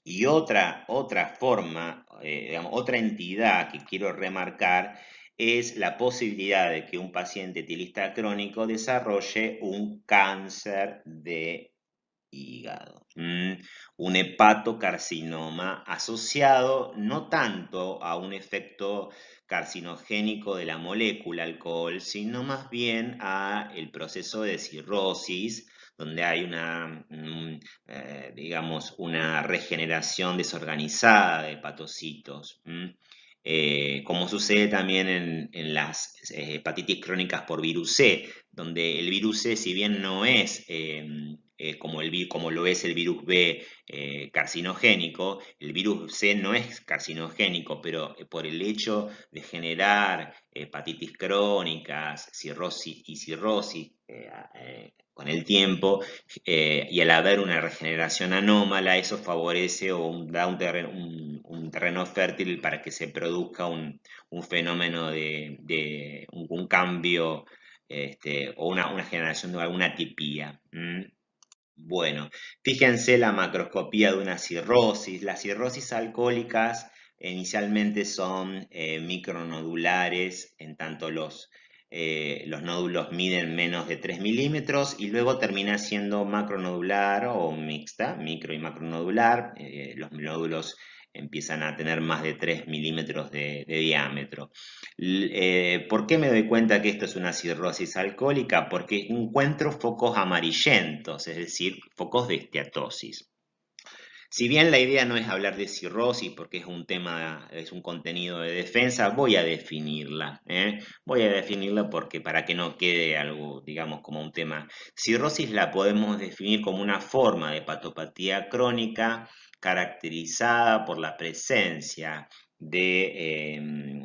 Y otra forma, digamos, otra entidad que quiero remarcar es la posibilidad de que un paciente etilista crónico desarrolle un cáncer de hígado. Un hepatocarcinoma asociado no tanto a un efecto carcinogénico de la molécula alcohol, sino más bien a el proceso de cirrosis, donde hay digamos, una regeneración desorganizada de hepatocitos. Como sucede también en las hepatitis crónicas por virus C, donde el virus C, si bien no es como lo es el virus B carcinogénico, el virus C no es carcinogénico, pero por el hecho de generar hepatitis crónicas, cirrosis y cirrosis con el tiempo, y al haber una regeneración anómala, eso favorece o da un terreno fértil para que se produzca un fenómeno de un cambio o una generación de alguna atipía. Bueno, fíjense la macroscopía de una cirrosis. Las cirrosis alcohólicas inicialmente son micronodulares, en tanto los nódulos miden menos de 3 milímetros y luego termina siendo macronodular o mixta, micro y macronodular. Los nódulos empiezan a tener más de 3 milímetros de diámetro. ¿Por qué me doy cuenta que esto es una cirrosis alcohólica? Porque encuentro focos amarillentos, es decir, focos de esteatosis. Si bien la idea no es hablar de cirrosis porque es un tema, es un contenido de defensa, voy a definirla. Voy a definirla porque para que no quede algo, digamos, como un tema. Cirrosis la podemos definir como una forma de hepatopatía crónica caracterizada por la presencia de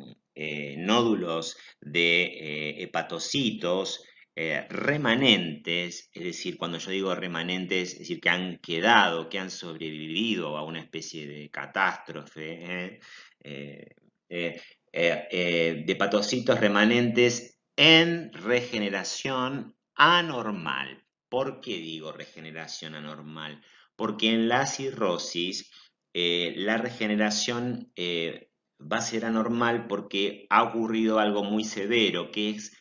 nódulos de hepatocitos remanentes, es decir, cuando yo digo remanentes, es decir, que han quedado, que han sobrevivido a una especie de catástrofe, de hepatocitos remanentes en regeneración anormal. ¿Por qué digo regeneración anormal? Porque en la cirrosis la regeneración va a ser anormal porque ha ocurrido algo muy severo, que es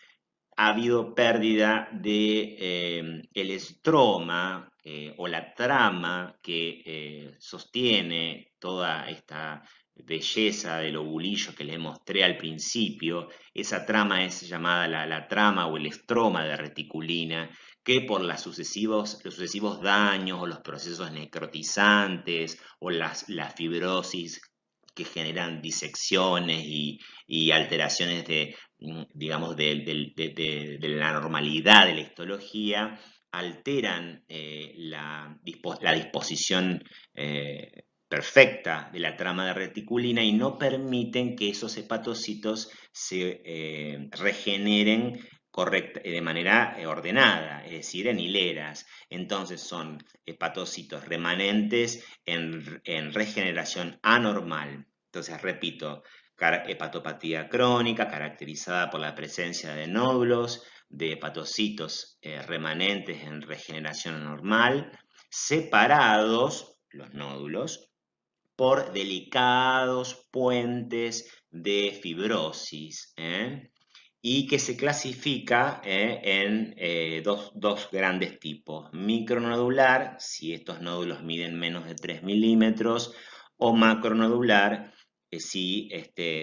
ha habido pérdida de el estroma o la trama que sostiene toda esta belleza del ovulillo que les mostré al principio. Esa trama es llamada la trama o el estroma de reticulina, que por los sucesivos daños o los procesos necrotizantes o la fibrosis que generan disecciones y alteraciones digamos, de la normalidad de la histología, alteran la disposición perfecta de la trama de reticulina y no permiten que esos hepatocitos se regeneren correcta, de manera ordenada, es decir, en hileras. Entonces son hepatocitos remanentes en regeneración anormal. Entonces, repito, hepatopatía crónica caracterizada por la presencia de nódulos, de hepatocitos remanentes en regeneración anormal, separados, los nódulos, por delicados puentes de fibrosis, y que se clasifica en dos grandes tipos: micronodular, si estos nódulos miden menos de 3 milímetros, o macronodular, si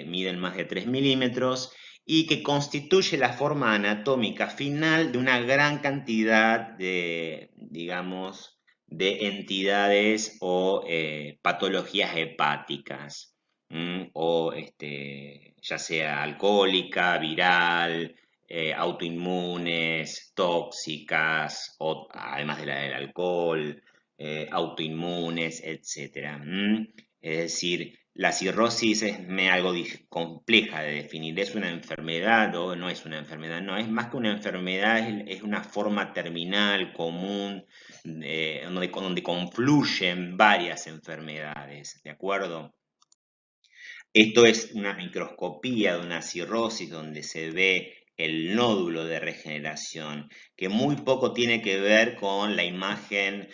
miden más de 3 milímetros, y que constituye la forma anatómica final de una gran cantidad de, digamos, de entidades o patologías hepáticas, o ya sea alcohólica, viral, autoinmunes, tóxicas, o, además de la del alcohol, autoinmunes, etcétera. Es decir, la cirrosis es algo compleja de definir. ¿Es una enfermedad o no es una enfermedad? No, es más que una enfermedad, es una forma terminal común donde confluyen varias enfermedades, ¿de acuerdo? Esto es una microscopía de una cirrosis donde se ve el nódulo de regeneración, que muy poco tiene que ver con la imagen,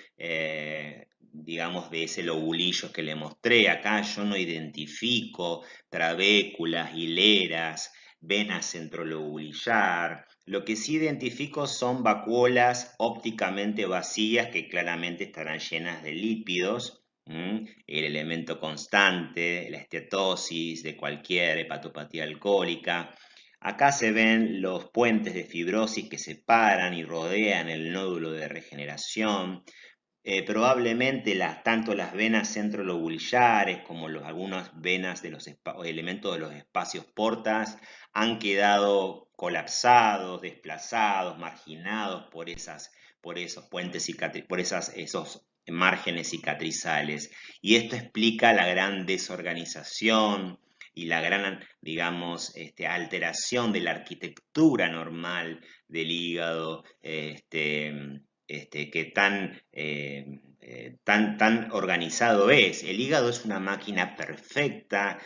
digamos, de ese lobulillo que le mostré. Acá yo no identifico trabéculas, hileras, venas centrolobulillar. Lo que sí identifico son vacuolas ópticamente vacías que claramente estarán llenas de lípidos. El elemento constante, la esteatosis de cualquier hepatopatía alcohólica. Acá se ven los puentes de fibrosis que separan y rodean el nódulo de regeneración. Probablemente tanto las venas centrolobulillares como algunas venas de los elementos de los espacios portas han quedado colapsados, desplazados, marginados por esos puentes por esos márgenes cicatrizales. Y esto explica la gran desorganización y la gran, digamos, alteración de la arquitectura normal del hígado, que tan organizado es. El hígado es una máquina perfecta,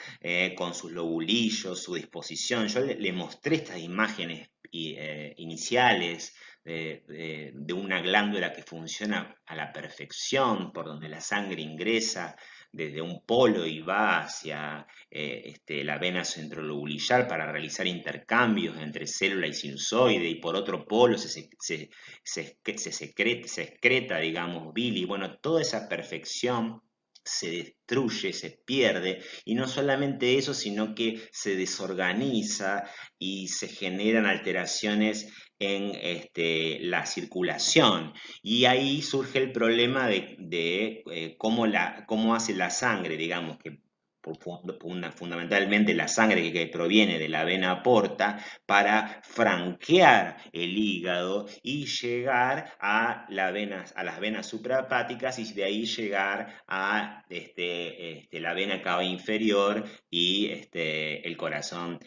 con sus lobulillos, su disposición. Yo le mostré estas imágenes iniciales de una glándula que funciona a la perfección, por donde la sangre ingresa desde un polo y va hacia la vena centrolobulillar para realizar intercambios entre célula y sinusoide, y por otro polo se excreta, digamos, bili. Bueno, toda esa perfección se destruye, se pierde, y no solamente eso, sino que se desorganiza y se generan alteraciones en la circulación. Y ahí surge el problema de cómo hace la sangre, digamos, que fundamentalmente la sangre que proviene de la vena porta, para franquear el hígado y llegar a las venas suprahepáticas, y de ahí llegar a la vena cava inferior y el corazón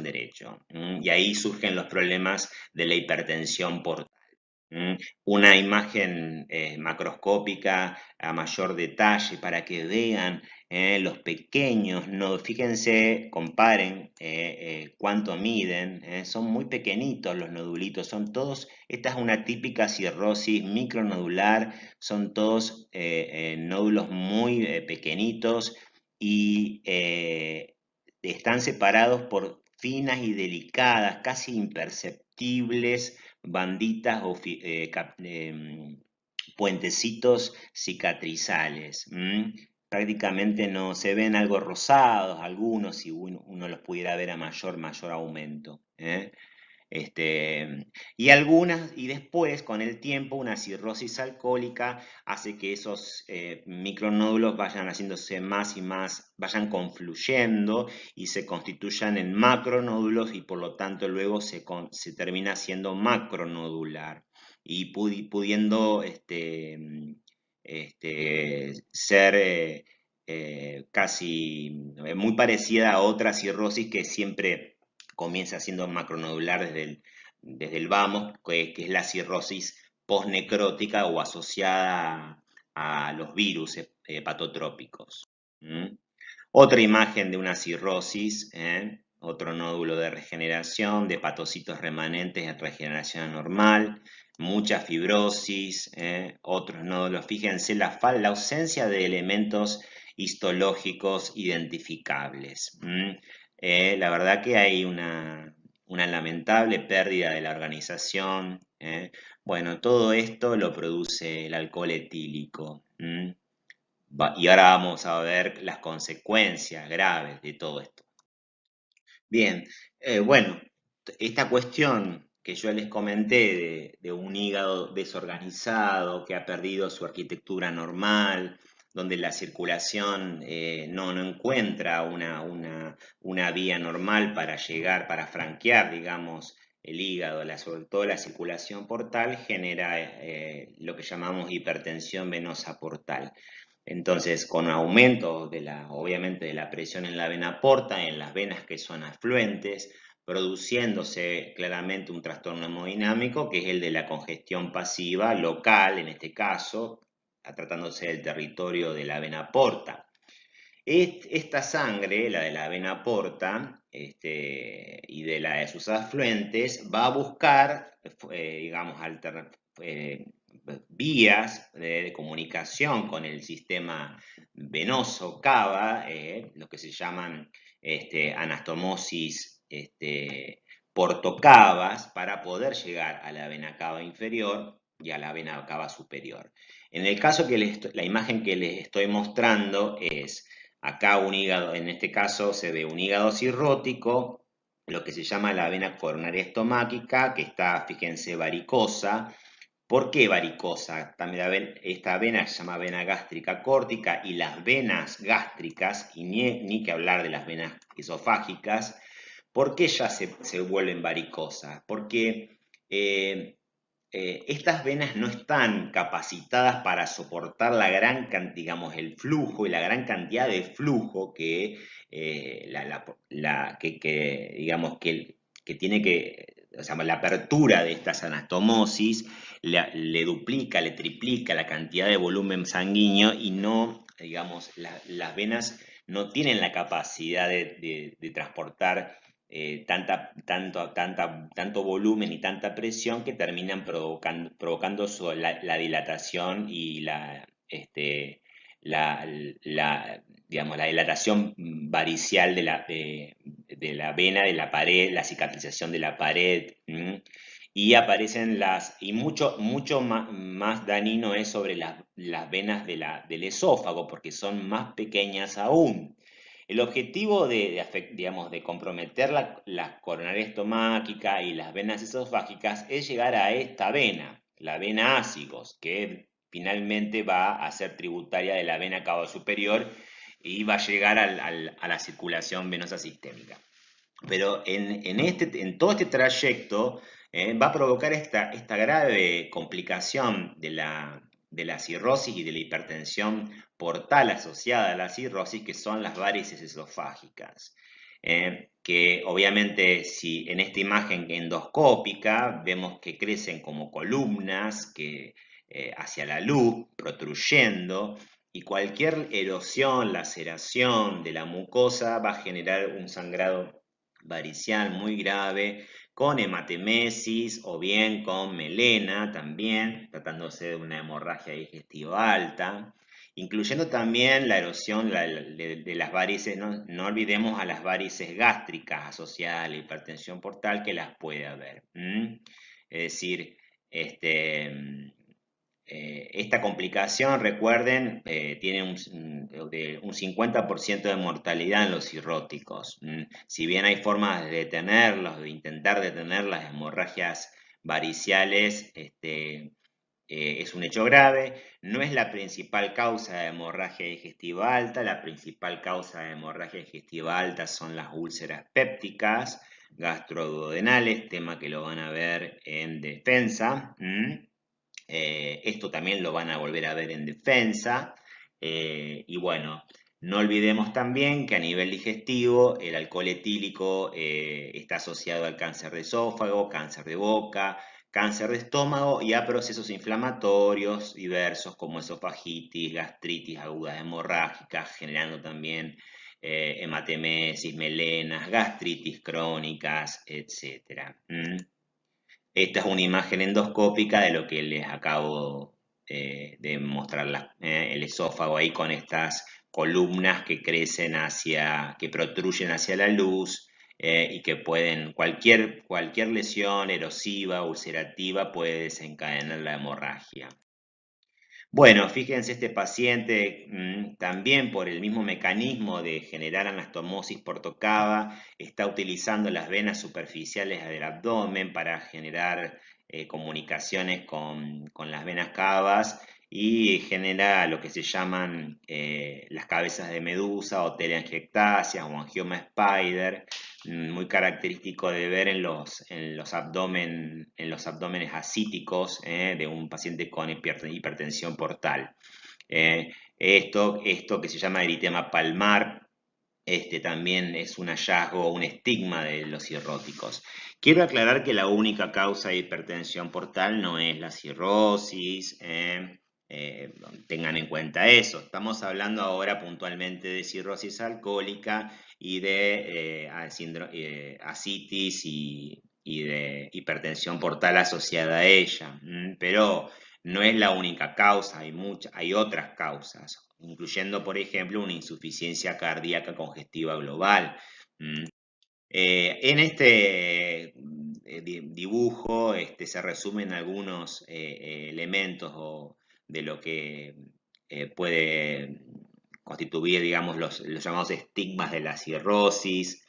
derecho. Y ahí surgen los problemas de la hipertensión portal. Una imagen macroscópica a mayor detalle para que vean los pequeños nodos. Fíjense, comparen cuánto miden. Son muy pequeñitos los nodulitos. Esta es una típica cirrosis micronodular. Son todos nódulos muy pequeñitos, y están separados por finas y delicadas, casi imperceptibles banditas o puentecitos cicatrizales. Prácticamente no se ven, algo rosados algunos, si uno los pudiera ver a mayor aumento. Y después, con el tiempo, una cirrosis alcohólica hace que esos micronódulos vayan haciéndose más y más, vayan confluyendo y se constituyan en macronódulos, y por lo tanto luego se termina siendo macronodular, y pudiendo ser casi muy parecida a otra cirrosis que siempre comienza siendo macronodular desde el vamos, que es la cirrosis postnecrótica o asociada a los virus hepatotrópicos. ¿Mm? Otra imagen de una cirrosis, otro nódulo de regeneración, de hepatocitos remanentes en regeneración anormal, mucha fibrosis, otros nódulos. Fíjense la ausencia de elementos histológicos identificables. La verdad que hay una lamentable pérdida de la organización. Bueno, todo esto lo produce el alcohol etílico. Y ahora vamos a ver las consecuencias graves de todo esto. Bien, bueno, esta cuestión que yo les comenté de un hígado desorganizado que ha perdido su arquitectura normal, donde la circulación no encuentra una vía normal para llegar, para franquear, digamos, el hígado, sobre todo la circulación portal, genera lo que llamamos hipertensión venosa portal. Entonces, con aumento obviamente de la presión en la vena porta, en las venas que son afluentes, produciéndose claramente un trastorno hemodinámico que es el de la congestión pasiva local, en este caso, tratándose del territorio de la vena porta. Esta sangre, la de la vena porta y de sus afluentes, va a buscar, digamos, vías de comunicación con el sistema venoso cava, lo que se llaman anastomosis portocavas, para poder llegar a la vena cava inferior y a la vena cava superior. En el caso la imagen que les estoy mostrando es acá un hígado, en este caso se ve un hígado cirrótico, lo que se llama la vena coronaria estomáquica, que está, fíjense, varicosa. ¿Por qué varicosa? También esta vena se llama vena gástrica córtica y las venas gástricas, y ni que hablar de las venas esofágicas, ¿por qué ya se vuelven varicosas? Porque estas venas no están capacitadas para soportar digamos, el flujo y la gran cantidad de flujo que, digamos, que tiene que, o sea, la apertura de estas anastomosis le duplica, le triplica la cantidad de volumen sanguíneo y no, digamos, las venas no tienen la capacidad de transportar tanto volumen y tanta presión que terminan provocando la dilatación y digamos, la dilatación varicial de la vena, de la pared, la cicatrización de la pared. Y aparecen y mucho más dañino es sobre las venas del esófago, porque son más pequeñas aún. El objetivo digamos, de comprometer la coronaria estomáquica y las venas esofágicas es llegar a esta vena, la vena ácigos, que finalmente va a ser tributaria de la vena cava superior y va a llegar a la circulación venosa sistémica. Pero en todo este trayecto va a provocar esta grave complicación de la cirrosis y de la hipertensión portal asociada a la cirrosis, que son las varices esofágicas. Que obviamente si en esta imagen endoscópica vemos que crecen como columnas hacia la luz, protruyendo, y cualquier erosión, laceración de la mucosa va a generar un sangrado varicial muy grave, con hematemesis o bien con melena también, tratándose de una hemorragia digestiva alta, incluyendo también la erosión de las varices. No olvidemos a las varices gástricas asociadas a la hipertensión portal, que las puede haber. Es decir, esta complicación, recuerden, tiene un 50% de mortalidad en los cirróticos. Si bien hay formas de detenerlos, de intentar detener las hemorragias variciales, es un hecho grave. No es la principal causa de hemorragia digestiva alta. La principal causa de hemorragia digestiva alta son las úlceras pépticas gastroduodenales, tema que lo van a ver en defensa. Esto también lo van a volver a ver en defensa. Y bueno, No olvidemos también que a nivel digestivo el alcohol etílico está asociado al cáncer de esófago, cáncer de boca, cáncer de estómago y a procesos inflamatorios diversos como esofagitis, gastritis agudas hemorrágicas, generando también hematemesis, melenas, gastritis crónicas, etc. Esta es una imagen endoscópica de lo que les acabo de mostrar, el esófago ahí con estas columnas que crecen que protruyen hacia la luz y que pueden, cualquier lesión erosiva, ulcerativa puede desencadenar la hemorragia. Bueno, fíjense, este paciente también por el mismo mecanismo de generar anastomosis por tocaba, está utilizando las venas superficiales del abdomen para generar comunicaciones con las venas cavas y genera lo que se llaman las cabezas de medusa o telangiectasia o angioma spider, muy característico de ver en los abdómenes ascíticos de un paciente con hipertensión portal. Esto que se llama eritema palmar, también es un hallazgo, un estigma de los cirróticos. Quiero aclarar que la única causa de hipertensión portal no es la cirrosis, tengan en cuenta eso. Estamos hablando ahora puntualmente de cirrosis alcohólica y de ascitis y de hipertensión portal asociada a ella. Pero no es la única causa, hay otras causas, incluyendo, por ejemplo, una insuficiencia cardíaca congestiva global. En este dibujo se resumen algunos elementos de lo que puede constituir, digamos, los llamados estigmas de la cirrosis,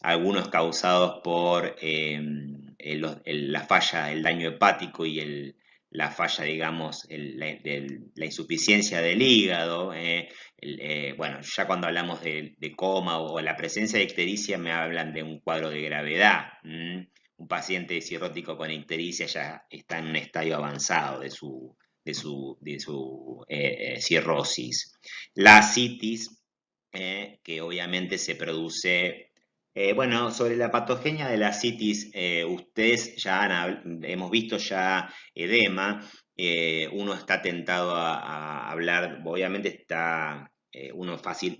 algunos causados por la falla, el daño hepático y la falla, digamos, la insuficiencia del hígado. Bueno, ya cuando hablamos de coma o la presencia de ictericia me hablan de un cuadro de gravedad. Un paciente cirrótico con ictericia ya está en un estadio avanzado de su cirrosis. La ascitis, que obviamente se produce. Bueno, sobre la patogenia de la ascitis, ustedes hemos visto ya edema. Uno está tentado a hablar, obviamente está uno fácil,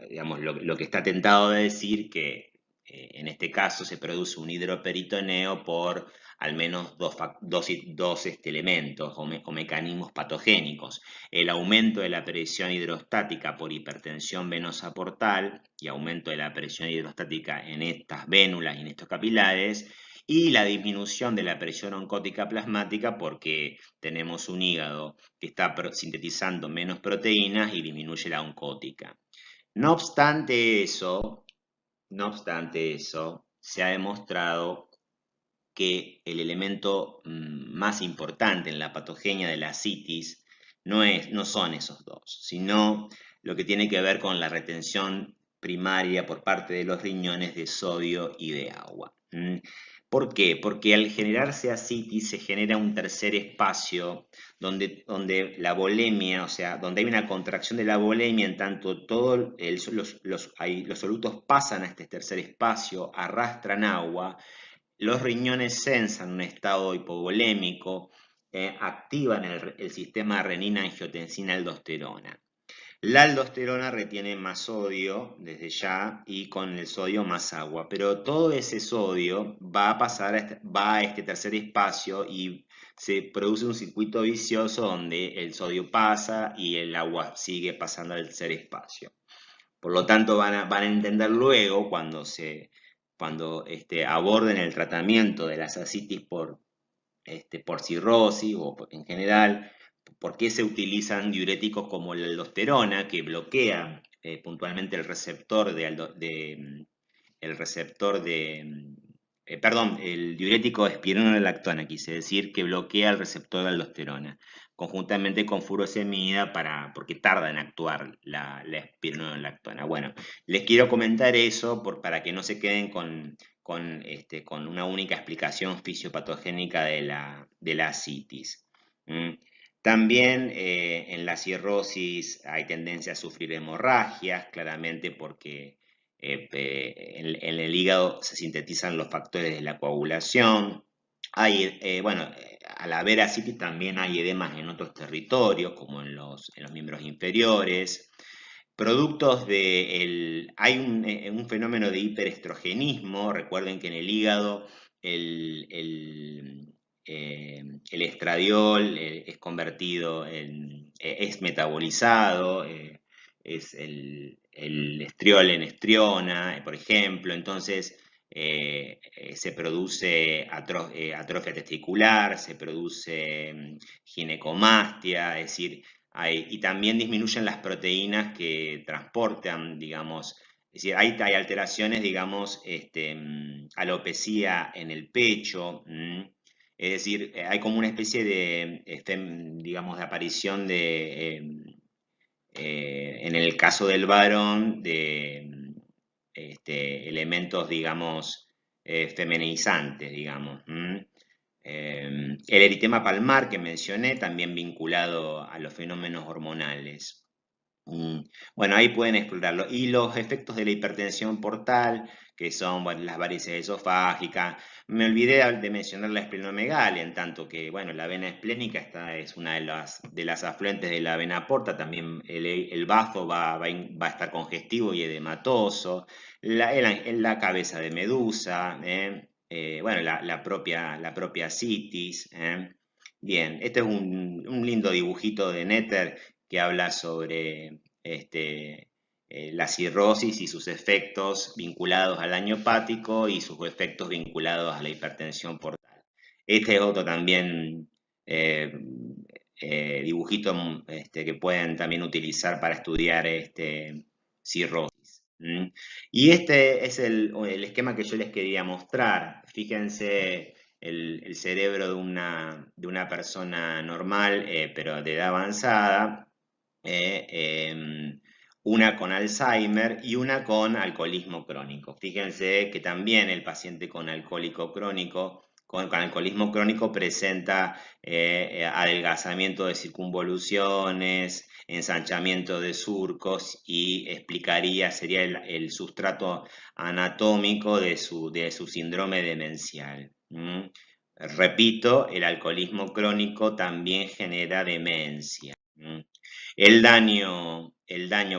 digamos, lo que está tentado de decir que en este caso se produce un hidroperitoneo por al menos dos elementos o mecanismos patogénicos. El aumento de la presión hidrostática por hipertensión venosa portal y aumento de la presión hidrostática en estas vénulas y en estos capilares, y la disminución de la presión oncótica plasmática porque tenemos un hígado que está sintetizando menos proteínas y disminuye la oncótica. No obstante eso, se ha demostrado que el elemento más importante en la patogenia de la ascitis no son esos dos, sino lo que tiene que ver con la retención primaria por parte de los riñones de sodio y de agua. ¿Por qué? Porque al generarse ascitis se genera un tercer espacio donde la volemia, o sea, donde hay una contracción de la volemia, en tanto todos los solutos pasan a este tercer espacio, arrastran agua. Los riñones sensan un estado hipovolémico, activan el sistema renina-angiotensina-aldosterona. La aldosterona retiene más sodio desde ya y con el sodio más agua, pero todo ese sodio va a este tercer espacio y se produce un circuito vicioso donde el sodio pasa y el agua sigue pasando al tercer espacio. Por lo tanto, van a entender luego cuando aborden el tratamiento de las ascitis por cirrosis o en general, por qué se utilizan diuréticos como la aldosterona, que bloquea puntualmente el receptor el diurético espironolactona, quise decir, que bloquea el receptor de aldosterona, conjuntamente con furosemida porque tarda en actuar la espironolactona. Bueno, les quiero comentar eso para que no se queden con una única explicación fisiopatogénica de la ascitis. También en la cirrosis hay tendencia a sufrir hemorragias, claramente porque en el hígado se sintetizan los factores de la coagulación. Bueno, al haber así también hay edemas en otros territorios, como en los miembros inferiores. Productos hay un fenómeno de hiperestrogenismo. Recuerden que en el hígado el, el, el estradiol es convertido es metabolizado, es el estriol en estriona, por ejemplo. Entonces se produce atrofia testicular, se produce ginecomastia, es decir, y también disminuyen las proteínas que transportan, digamos, es decir, hay alteraciones, digamos, alopecia en el pecho, es decir, hay como una especie de, digamos, de aparición en el caso del varón, de elementos, digamos, feminizantes, digamos. El eritema palmar que mencioné, también vinculado a los fenómenos hormonales. Bueno, ahí pueden explorarlo. Y los efectos de la hipertensión portal, que son bueno, las varices esofágicas. Me olvidé de mencionar la esplenomegalia, en tanto que, bueno, la vena esplénica es una de las afluentes de la vena porta. También el bazo va a estar congestivo y edematoso. La cabeza de medusa, bueno, la propia citis. Bien, este es un lindo dibujito de Netter que habla sobre la cirrosis y sus efectos vinculados al daño hepático y sus efectos vinculados a la hipertensión portal. Este es otro también eh, dibujito que pueden también utilizar para estudiar cirrosis. Y este es el esquema que yo les quería mostrar. Fíjense el cerebro de una persona normal, pero de edad avanzada, una con Alzheimer y una con alcoholismo crónico. Fíjense que también el paciente con alcohólico crónico, con alcoholismo crónico presenta adelgazamiento de circunvoluciones, ensanchamiento de surcos y sería el sustrato anatómico de su síndrome demencial. Repito, el alcoholismo crónico también genera demencia. El daño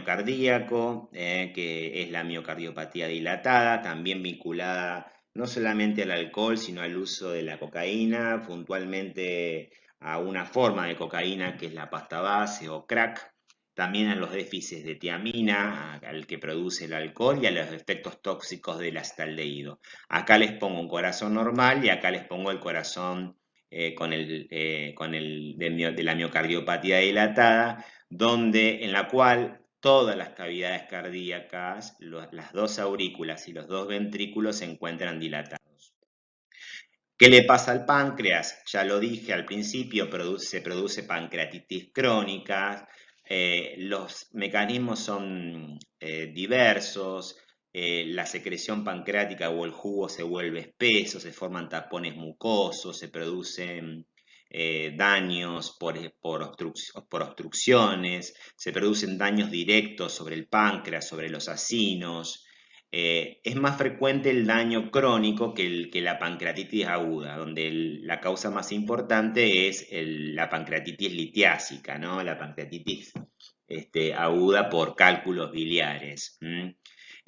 cardíaco, que es la miocardiopatía dilatada, también vinculada no solamente al alcohol, sino al uso de la cocaína, puntualmente a una forma de cocaína que es la pasta base o crack, también a los déficits de tiamina, al que produce el alcohol y a los efectos tóxicos del acetaldehído. Acá les pongo un corazón normal y acá les pongo el corazón de la miocardiopatía dilatada, en la cual todas las cavidades cardíacas, las dos aurículas y los dos ventrículos se encuentran dilatados. ¿Qué le pasa al páncreas? Ya lo dije al principio, se produce pancreatitis crónica. Los mecanismos son diversos. La secreción pancreática o el jugo se vuelve espeso, se forman tapones mucosos, se producen daños por obstrucciones, se producen daños directos sobre el páncreas, sobre los acinos. Es más frecuente el daño crónico que la pancreatitis aguda, donde la causa más importante es la pancreatitis litiásica, ¿no? La pancreatitis aguda por cálculos biliares.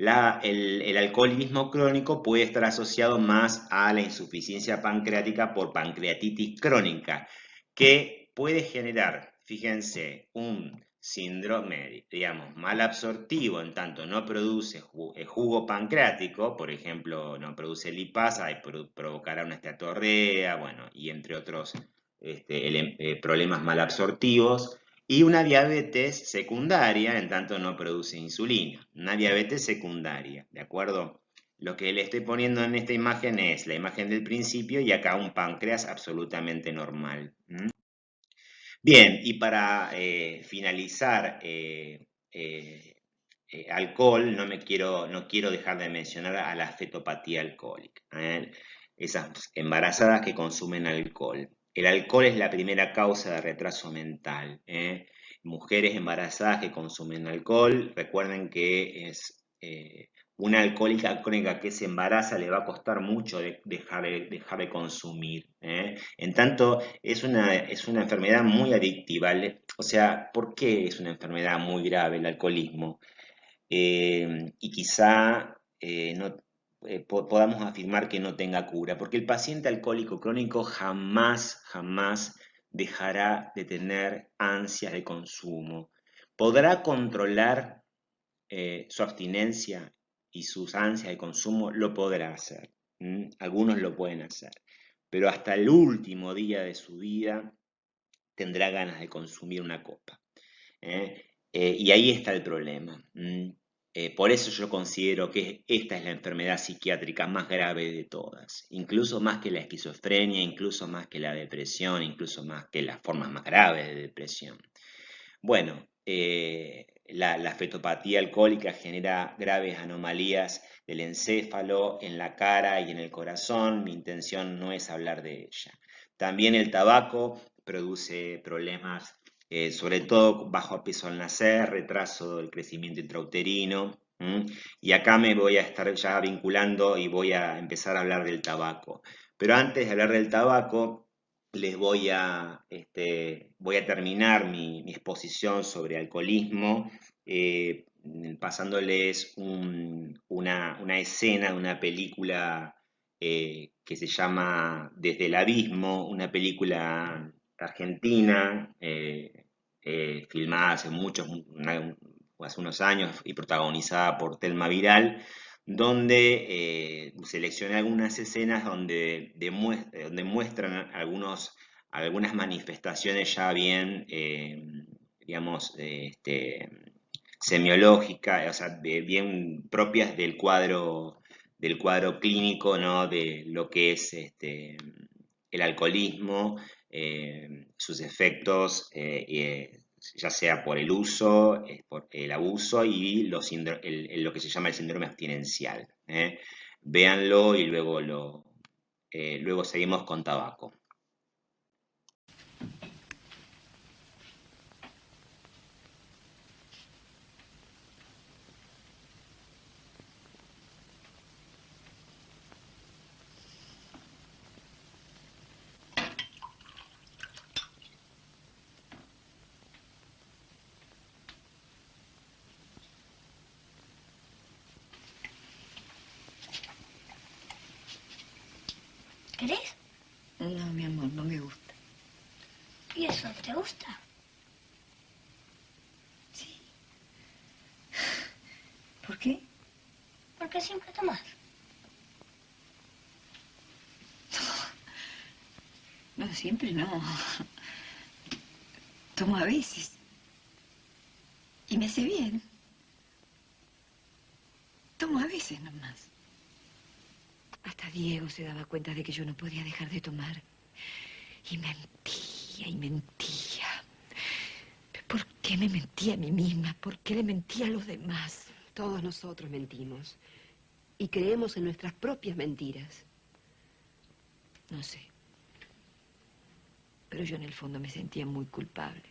El alcoholismo crónico puede estar asociado más a la insuficiencia pancreática por pancreatitis crónica, que puede generar, fíjense, un síndrome, digamos, mal absortivo, en tanto no produce jugo pancreático, por ejemplo, no produce lipasa y provocará una esteatorrea, bueno, y entre otros problemas mal absortivos. Y una diabetes secundaria, en tanto no produce insulina. Una diabetes secundaria, ¿de acuerdo? Lo que le estoy poniendo en esta imagen es la imagen del principio y acá un páncreas absolutamente normal. Bien, y para finalizar, alcohol, no quiero dejar de mencionar a la fetopatía alcohólica. Esas embarazadas que consumen alcohol. el alcohol es la primera causa de retraso mental. Mujeres embarazadas que consumen alcohol, recuerden que es una alcohólica crónica que se embaraza le va a costar mucho dejar de consumir. En tanto, es una enfermedad muy adictiva. O sea, ¿por qué es una enfermedad muy grave el alcoholismo? Y quizá no, podamos afirmar que no tenga cura, porque el paciente alcohólico crónico jamás, jamás dejará de tener ansias de consumo. Podrá controlar su abstinencia y sus ansias de consumo, lo podrá hacer. Algunos lo pueden hacer, pero hasta el último día de su vida tendrá ganas de consumir una copa. ¿eh? Y ahí está el problema. Por eso yo considero que esta es la enfermedad psiquiátrica más grave de todas, incluso más que la esquizofrenia, incluso más que la depresión, incluso más que las formas más graves de depresión. Bueno, la fetopatía alcohólica genera graves anomalías del encéfalo, en la cara y en el corazón. Mi intención no es hablar de ella. También el tabaco produce problemas, sobre todo bajo peso al nacer, retraso del crecimiento intrauterino. Y acá me voy a estar ya vinculando y voy a empezar a hablar del tabaco. Pero antes de hablar del tabaco, les voy a terminar mi exposición sobre alcoholismo, pasándoles una escena de una película que se llama Desde el Abismo, una película argentina, filmada hace unos años y protagonizada por Telma Viral, donde seleccioné algunas escenas donde muestran algunas manifestaciones ya bien, digamos, semiológicas, o sea, bien propias del cuadro clínico, ¿no? De lo que es el alcoholismo, sus efectos, ya sea por el uso, por el abuso y lo que se llama el síndrome abstinencial. Véanlo y luego seguimos con tabaco. ¿Querés? No, mi amor, no me gusta. ¿Y eso te gusta? Sí. ¿Por qué? Porque siempre tomás. No, siempre no. Tomo a veces. Y me hace bien. Tomo a veces nomás. Hasta Diego se daba cuenta de que yo no podía dejar de tomar. Y mentía, y mentía. ¿Por qué me mentía a mí misma? ¿Por qué le mentía a los demás? Todos nosotros mentimos. Y creemos en nuestras propias mentiras. No sé. Pero yo en el fondo me sentía muy culpable.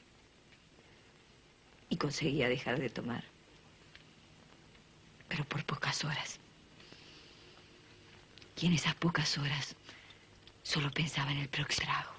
Y conseguía dejar de tomar. Pero por pocas horas. Y en esas pocas horas solo pensaba en el próximo trago.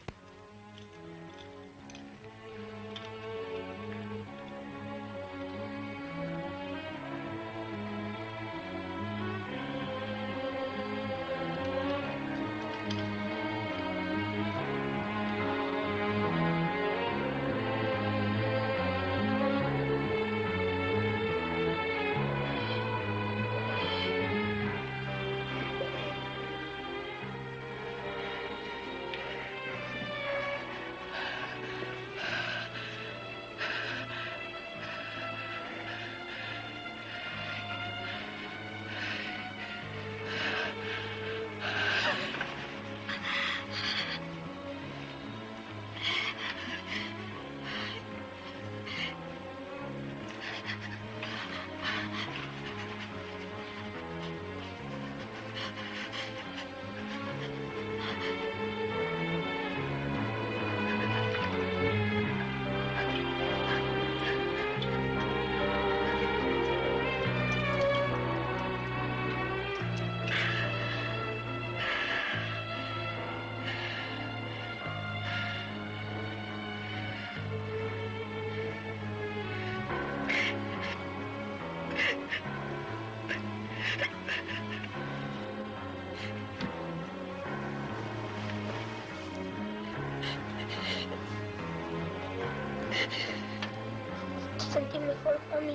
sentir mejor, mami?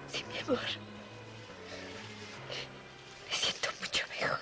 Sí, mi amor. Me siento mucho mejor.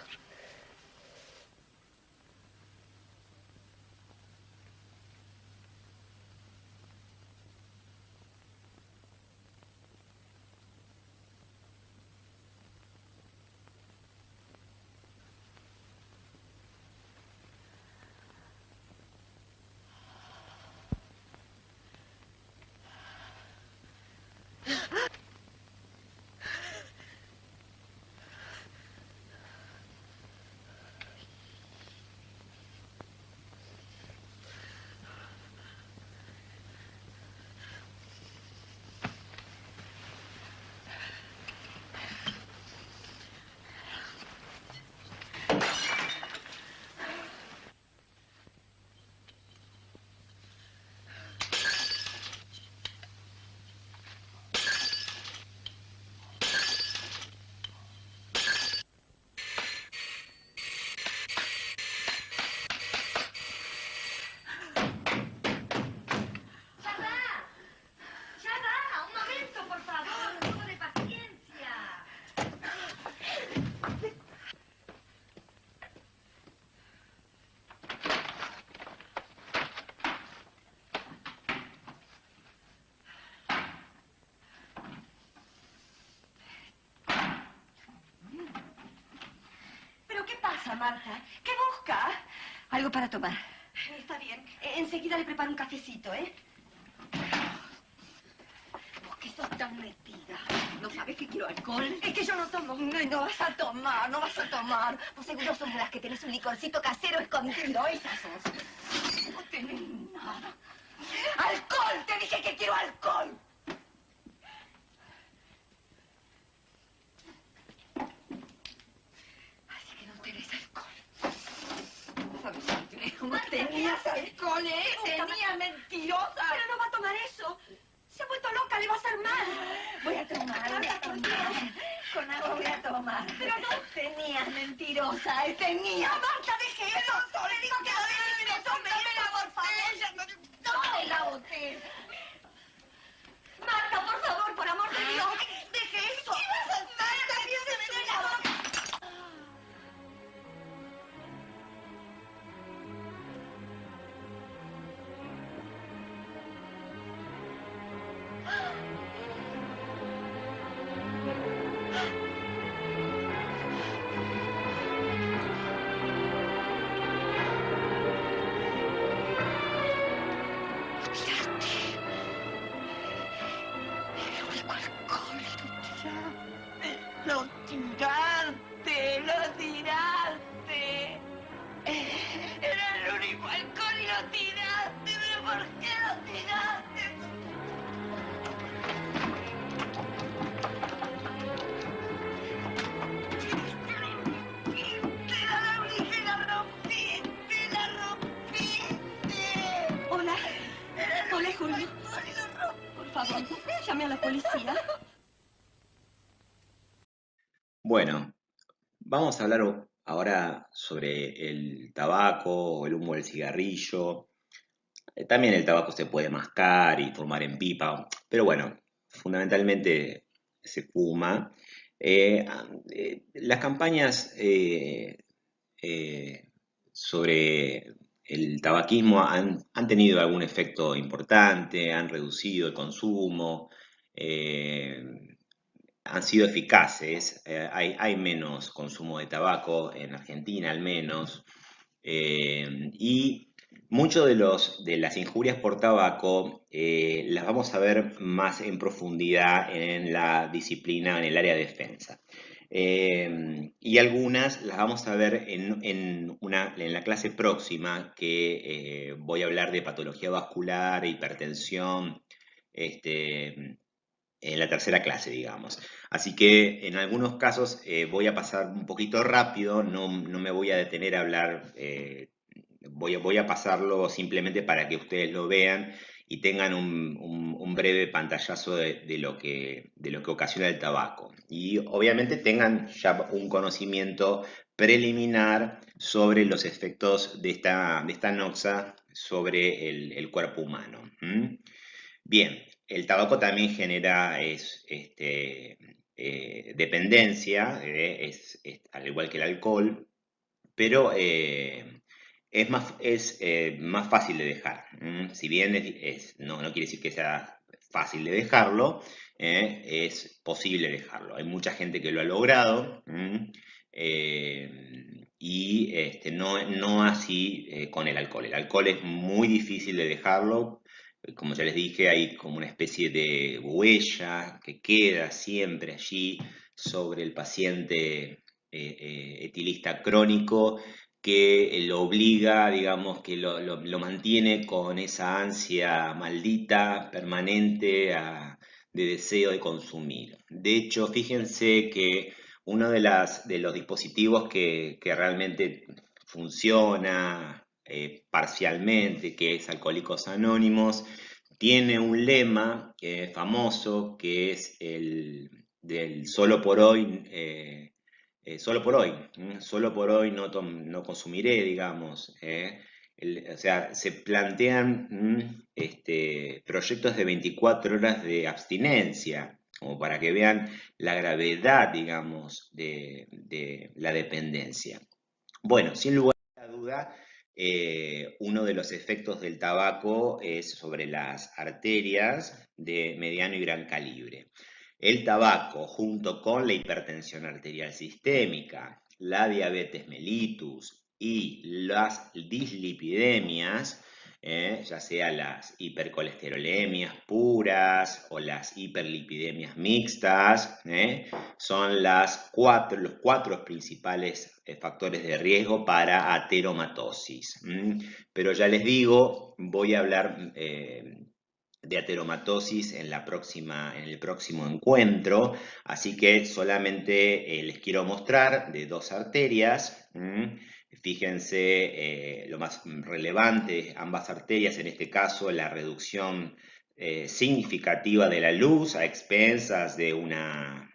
¿Pero qué pasa, Marta? ¿Qué busca? Algo para tomar. Está bien. Enseguida le preparo un cafecito, ¿eh? ¿Por qué sos tan metida? ¿No sabes que quiero alcohol? Es que yo no tomo. No vas a tomar, no vas a tomar. Vos seguro sos de las que tenés un licorcito casero escondido. Esas sos. No tenés nada. ¡Alcohol! ¡Te dije que quiero alcohol! Así que no tenés alcohol. ¿Sabes qué? No tenías alcohol, ¿eh? Tenías mentirosa. Pero no va a tomar eso. Se ha vuelto loca, le va a hacer mal. Voy a tomar, voy a tomar. Con agua voy a tomar. Pero no tenías mentirosa, tenía. Marta, deje eso. Le digo que lo deje, que no tome eso, por favor. Tome la botella. Marta, por favor, por amor de Dios, deje eso. ¿Qué vas a hacer? Marta, se me da la boca. Lo tiraste, lo tiraste. Era el único alcohol y lo tiraste. ¿Pero por qué lo tiraste? Hola. Hola, Julio. Por favor, llame a la policía. Bueno, vamos a hablar ahora sobre el tabaco o el humo del cigarrillo. También el tabaco se puede mascar y fumar en pipa, pero bueno, fundamentalmente se fuma. Las campañas eh, sobre el tabaquismo han tenido algún efecto importante, han reducido el consumo, han sido eficaces. Hay menos consumo de tabaco en Argentina al menos. Y muchos de las injurias por tabaco las vamos a ver más en profundidad en la disciplina, en el área de defensa. Y algunas las vamos a ver en la clase próxima, que voy a hablar de patología vascular, hipertensión, en la tercera clase, digamos. Así que en algunos casos voy a pasar un poquito rápido, no me voy a detener a hablar, voy a pasarlo simplemente para que ustedes lo vean y tengan un breve pantallazo de lo que ocasiona el tabaco. Y obviamente tengan ya un conocimiento preliminar sobre los efectos de esta noxa sobre el cuerpo humano. Bien, el tabaco también genera dependencia, al igual que el alcohol, pero es más fácil de dejar. Si bien no quiere decir que sea fácil de dejarlo, es posible dejarlo. Hay mucha gente que lo ha logrado, y no así con el alcohol. El alcohol es muy difícil de dejarlo. Como ya les dije, hay como una especie de huella que queda siempre allí sobre el paciente etilista crónico, que lo obliga, digamos, que lo mantiene con esa ansia maldita, permanente, de deseo de consumir. De hecho, fíjense que uno de los dispositivos que realmente funciona parcialmente, que es Alcohólicos Anónimos, tiene un lema famoso que es el del solo por hoy. Solo por hoy, solo por hoy no consumiré, digamos. O sea, se plantean proyectos de 24 horas de abstinencia, como para que vean la gravedad, digamos, de la dependencia. Bueno, sin lugar a duda, uno de los efectos del tabaco es sobre las arterias de mediano y gran calibre. El tabaco, junto con la hipertensión arterial sistémica, la diabetes mellitus y las dislipidemias, ya sea las hipercolesterolemias puras o las hiperlipidemias mixtas, son los cuatro principales factores de riesgo para ateromatosis. Pero ya les digo, voy a hablar de ateromatosis en el próximo encuentro, así que solamente les quiero mostrar de dos arterias. Fíjense lo más relevante, ambas arterias, en este caso la reducción significativa de la luz a expensas de una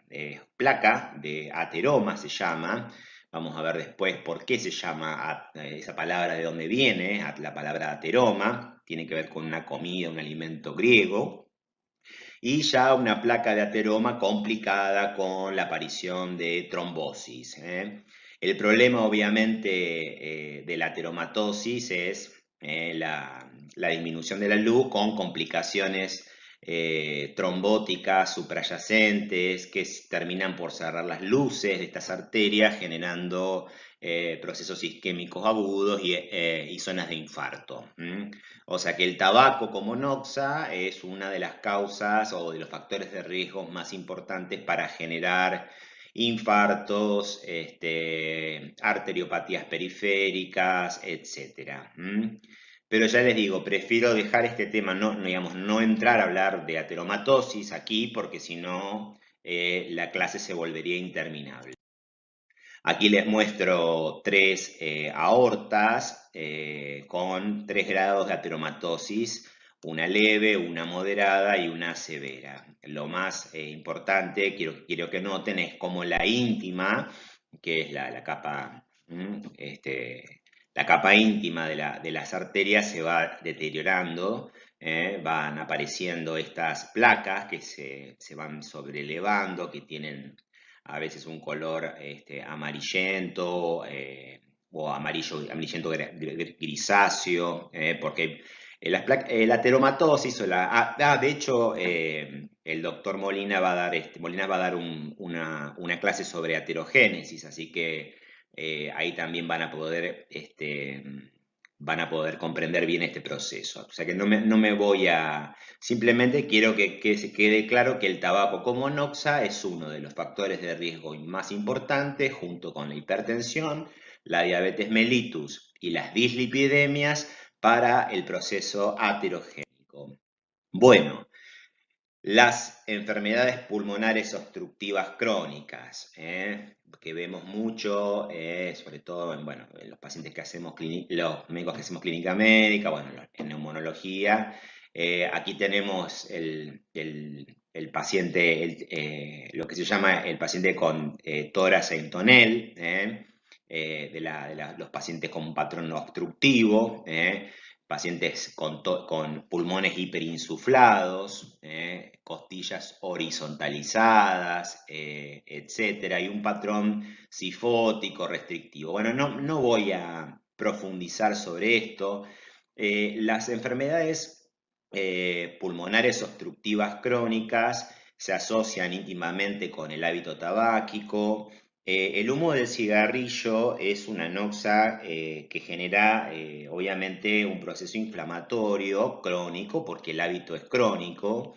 placa de ateroma, se llama. Vamos a ver después por qué se llama esa palabra, de dónde viene la palabra ateroma. Tiene que ver con una comida, un alimento griego. Y ya una placa de ateroma complicada con la aparición de trombosis. El problema, obviamente, de la ateromatosis es la disminución de la luz con complicaciones trombóticas suprayacentes que terminan por cerrar las luces de estas arterias, generando procesos isquémicos agudos y zonas de infarto. O sea que el tabaco como noxa es una de las causas o de los factores de riesgo más importantes para generar infartos, arteriopatías periféricas, etc. Pero ya les digo, prefiero dejar este tema, no entrar a hablar de ateromatosis aquí, porque si no la clase se volvería interminable. Aquí les muestro tres aortas con 3 grados de ateromatosis, una leve, una moderada y una severa. Lo más importante, quiero que noten, es como la íntima, que es la capa, la capa íntima de las arterias, se va deteriorando. Van apareciendo estas placas que se van sobrelevando, que tienen a veces un color amarillento o amarillento grisáceo, porque la ateromatosis de hecho, el doctor Molina va a dar una clase sobre aterogénesis, así que ahí también van a poder comprender bien este proceso. O sea que no me voy a... Simplemente quiero que se quede claro que el tabaco como noxa es uno de los factores de riesgo más importantes, junto con la hipertensión, la diabetes mellitus y las dislipidemias, para el proceso aterogénico. Bueno, las enfermedades pulmonares obstructivas crónicas, que vemos mucho, sobre todo en los pacientes que hacemos los médicos que hacemos clínica médica, en neumonología. Aquí tenemos el paciente, lo que se llama el paciente con tórax e intonel, los pacientes con un patrón obstructivo, pacientes con pulmones hiperinsuflados, costillas horizontalizadas, etcétera, y un patrón sifótico restrictivo. Bueno, no voy a profundizar sobre esto. Las enfermedades pulmonares obstructivas crónicas se asocian íntimamente con el hábito tabáquico. El humo del cigarrillo es una noxa que genera obviamente un proceso inflamatorio crónico porque el hábito es crónico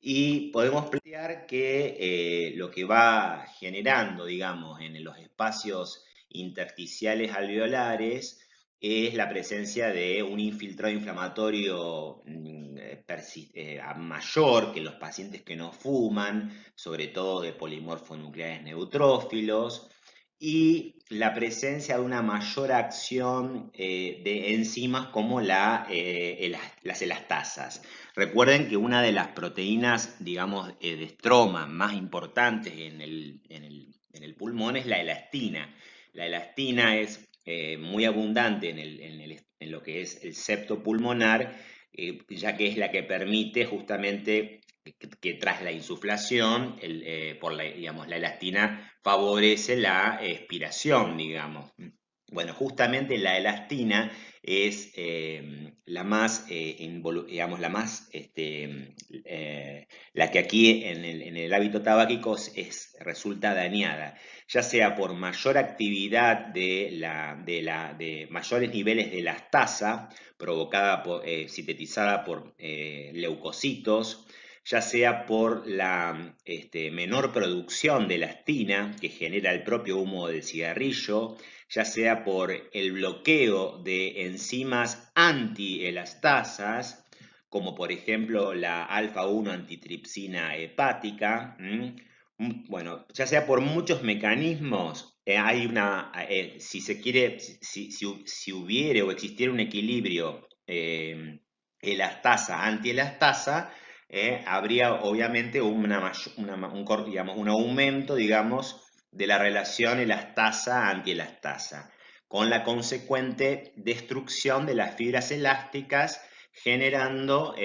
y podemos plantear que lo que va generando, digamos, en los espacios intersticiales alveolares es la presencia de un infiltrado inflamatorio mayor que los pacientes que no fuman, sobre todo de polimorfonucleares neutrófilos, y la presencia de una mayor acción de enzimas como las elastasas. Recuerden que una de las proteínas, digamos, de estroma más importantes en el pulmón es la elastina. La elastina es muy abundante en lo que es el septo pulmonar, ya que es la que permite justamente que tras la insuflación, digamos, la elastina favorece la expiración, digamos. Bueno, justamente la elastina es la más, digamos, la que aquí en el hábito tabáquico resulta dañada, ya sea por mayor actividad de mayores niveles de elastasa provocada sintetizada por leucocitos, ya sea por la menor producción de elastina que genera el propio humo del cigarrillo, ya sea por el bloqueo de enzimas antielastasas, como por ejemplo la alfa-1 antitripsina hepática. Bueno, ya sea por muchos mecanismos, hay si se quiere, si hubiere o existiera un equilibrio elastasa-antielastasa, habría obviamente un aumento, digamos, de la relación elastasa-antielastasa, con la consecuente destrucción de las fibras elásticas, generando,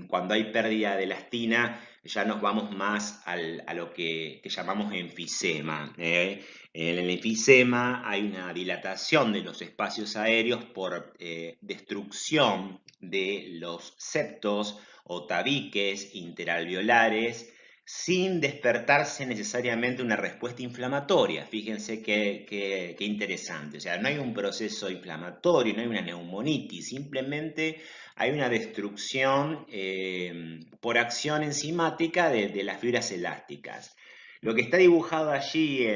cuando hay pérdida de elastina, ya nos vamos más a lo que llamamos enfisema. En el enfisema hay una dilatación de los espacios aéreos por destrucción de los septos o tabiques interalveolares, sin despertarse necesariamente una respuesta inflamatoria. Fíjense qué interesante. O sea, no hay un proceso inflamatorio, no hay una neumonitis, simplemente hay una destrucción por acción enzimática de las fibras elásticas. Lo que está dibujado allí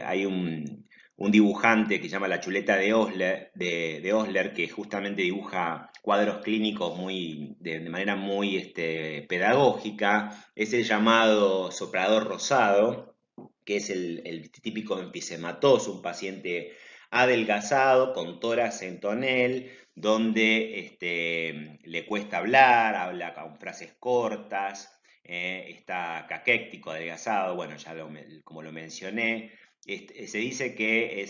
hay un dibujante que se llama la chuleta de Osler, que justamente dibuja cuadros clínicos de manera muy pedagógica. Es el llamado soplador rosado, que es el típico emfisematoso, un paciente adelgazado con tórax en tonel, donde le cuesta hablar, habla con frases cortas, está caquéctico, adelgazado, bueno, ya como lo mencioné. Se dice que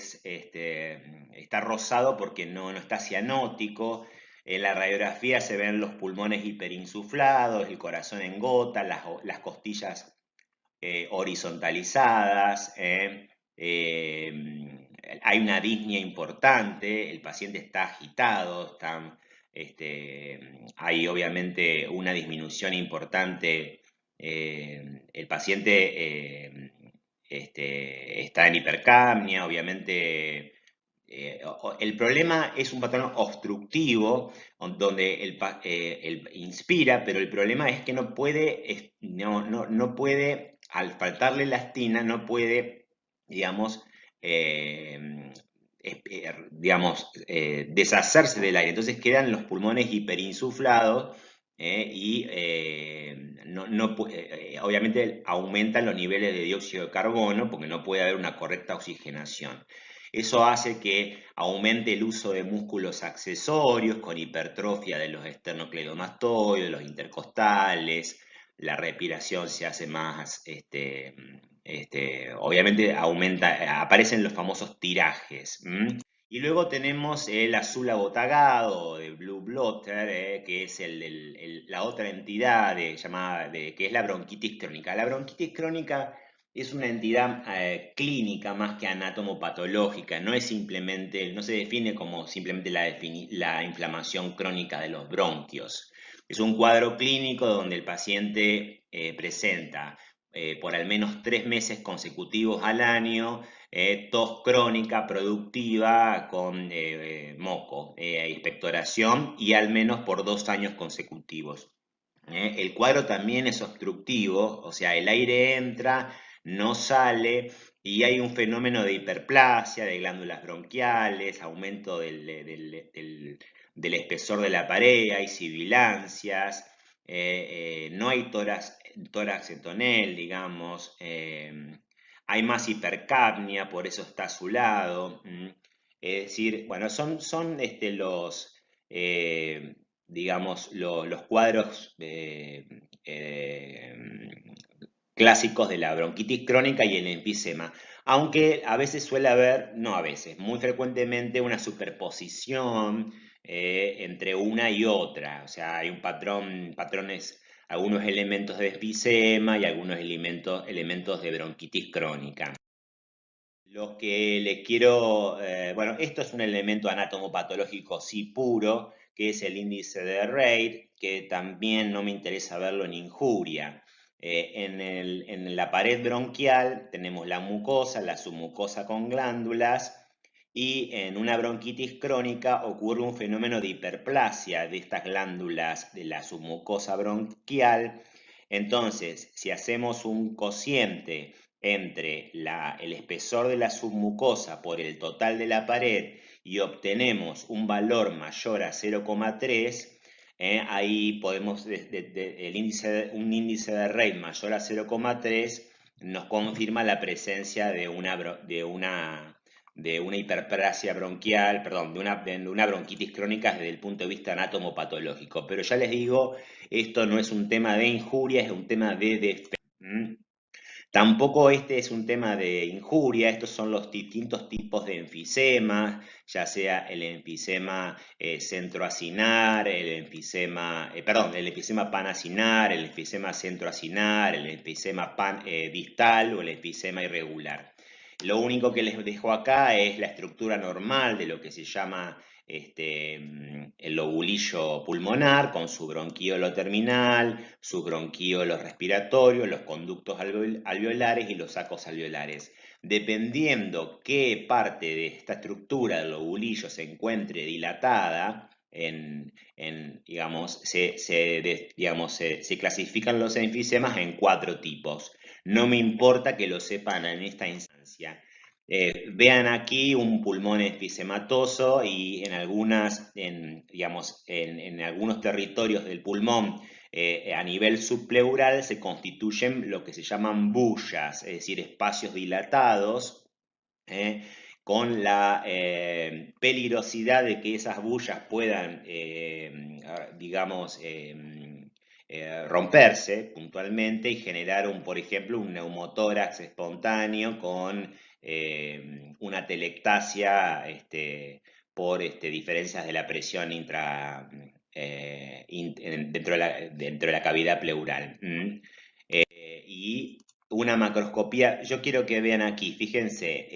está rosado porque no está cianótico. En la radiografía se ven los pulmones hiperinsuflados, el corazón en gota, las costillas horizontalizadas. Hay una disnea importante, el paciente está agitado, hay obviamente una disminución importante. El paciente está en hipercapnia, obviamente. El problema es un patrón obstructivo donde él inspira, pero el problema es que no puede, al faltarle elastina, no puede, digamos, deshacerse del aire. Entonces quedan los pulmones hiperinsuflados y obviamente aumentan los niveles de dióxido de carbono porque no puede haber una correcta oxigenación. Eso hace que aumente el uso de músculos accesorios con hipertrofia de los esternocleidomastoides, los intercostales, la respiración se hace más Obviamente aparecen los famosos tirajes. Y luego tenemos el azul abotagado de Blue Blotter, que es la otra entidad que es la bronquitis crónica. La bronquitis crónica es una entidad clínica más que anatomopatológica, no se define como simplemente la inflamación crónica de los bronquios. Es un cuadro clínico donde el paciente presenta por al menos 3 meses consecutivos al año tos crónica productiva con moco, expectoración y al menos por 2 años consecutivos. El cuadro también es obstructivo, o sea, el aire entra, no sale y hay un fenómeno de hiperplasia, de glándulas bronquiales, aumento del espesor de la pared, hay sibilancias, no hay tórax en tonel, digamos, hay más hipercapnia, por eso está azulado. Es decir, bueno, son digamos, los cuadros clásicos de la bronquitis crónica y el enfisema. Aunque a veces suele haber, no a veces, muy frecuentemente una superposición entre una y otra. O sea, hay un patrones, algunos elementos de enfisema y algunos elementos de bronquitis crónica. Lo que les quiero, bueno, esto es un elemento anatomopatológico sí puro, que es el índice de Reid, que también no me interesa verlo en injuria. En la pared bronquial tenemos la mucosa, la submucosa con glándulas, y en una bronquitis crónica ocurre un fenómeno de hiperplasia de estas glándulas de la submucosa bronquial. Entonces, si hacemos un cociente entre el espesor de la submucosa por el total de la pared y obtenemos un valor mayor a 0,3, ahí podemos, un índice de Reid mayor a 0,3 nos confirma la presencia de una hiperplasia bronquial, perdón, de una bronquitis crónica desde el punto de vista anatomopatológico. Pero ya les digo, esto no es un tema de injuria, es un tema de defecto. Tampoco este es un tema de injuria, estos son los distintos tipos de enfisema, ya sea el enfisema centroacinar, el enfisema panacinar, el enfisema centroacinar, el enfisema distal o el enfisema irregular. Lo único que les dejo acá es la estructura normal de lo que se llama el lobulillo pulmonar, con su bronquíolo terminal, sus bronquíolos respiratorios, los conductos alveolares y los sacos alveolares. Dependiendo qué parte de esta estructura del lobulillo se encuentre dilatada, digamos, se clasifican los enfisemas en 4 tipos. No me importa que lo sepan en esta instancia. Vean aquí un pulmón enfisematoso y en algunos territorios del pulmón a nivel subpleural se constituyen lo que se llaman bullas, es decir, espacios dilatados, con la peligrosidad de que esas bullas puedan, romperse puntualmente y generar, por ejemplo, un neumotórax espontáneo con una telectasia por diferencias de la presión dentro de la cavidad pleural. Y una macroscopía, yo quiero que vean aquí, fíjense,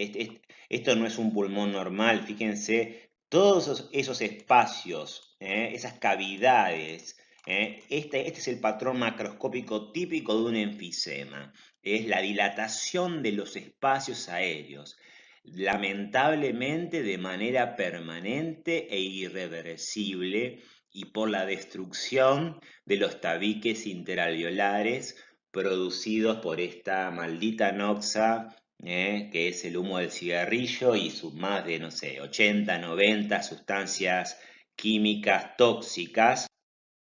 esto no es un pulmón normal, fíjense, todos esos espacios, esas cavidades, este es el patrón macroscópico típico de un enfisema, es la dilatación de los espacios aéreos, lamentablemente de manera permanente e irreversible y por la destrucción de los tabiques interalveolares producidos por esta maldita noxa, que es el humo del cigarrillo y sus más de, no sé, 80, 90 sustancias químicas tóxicas.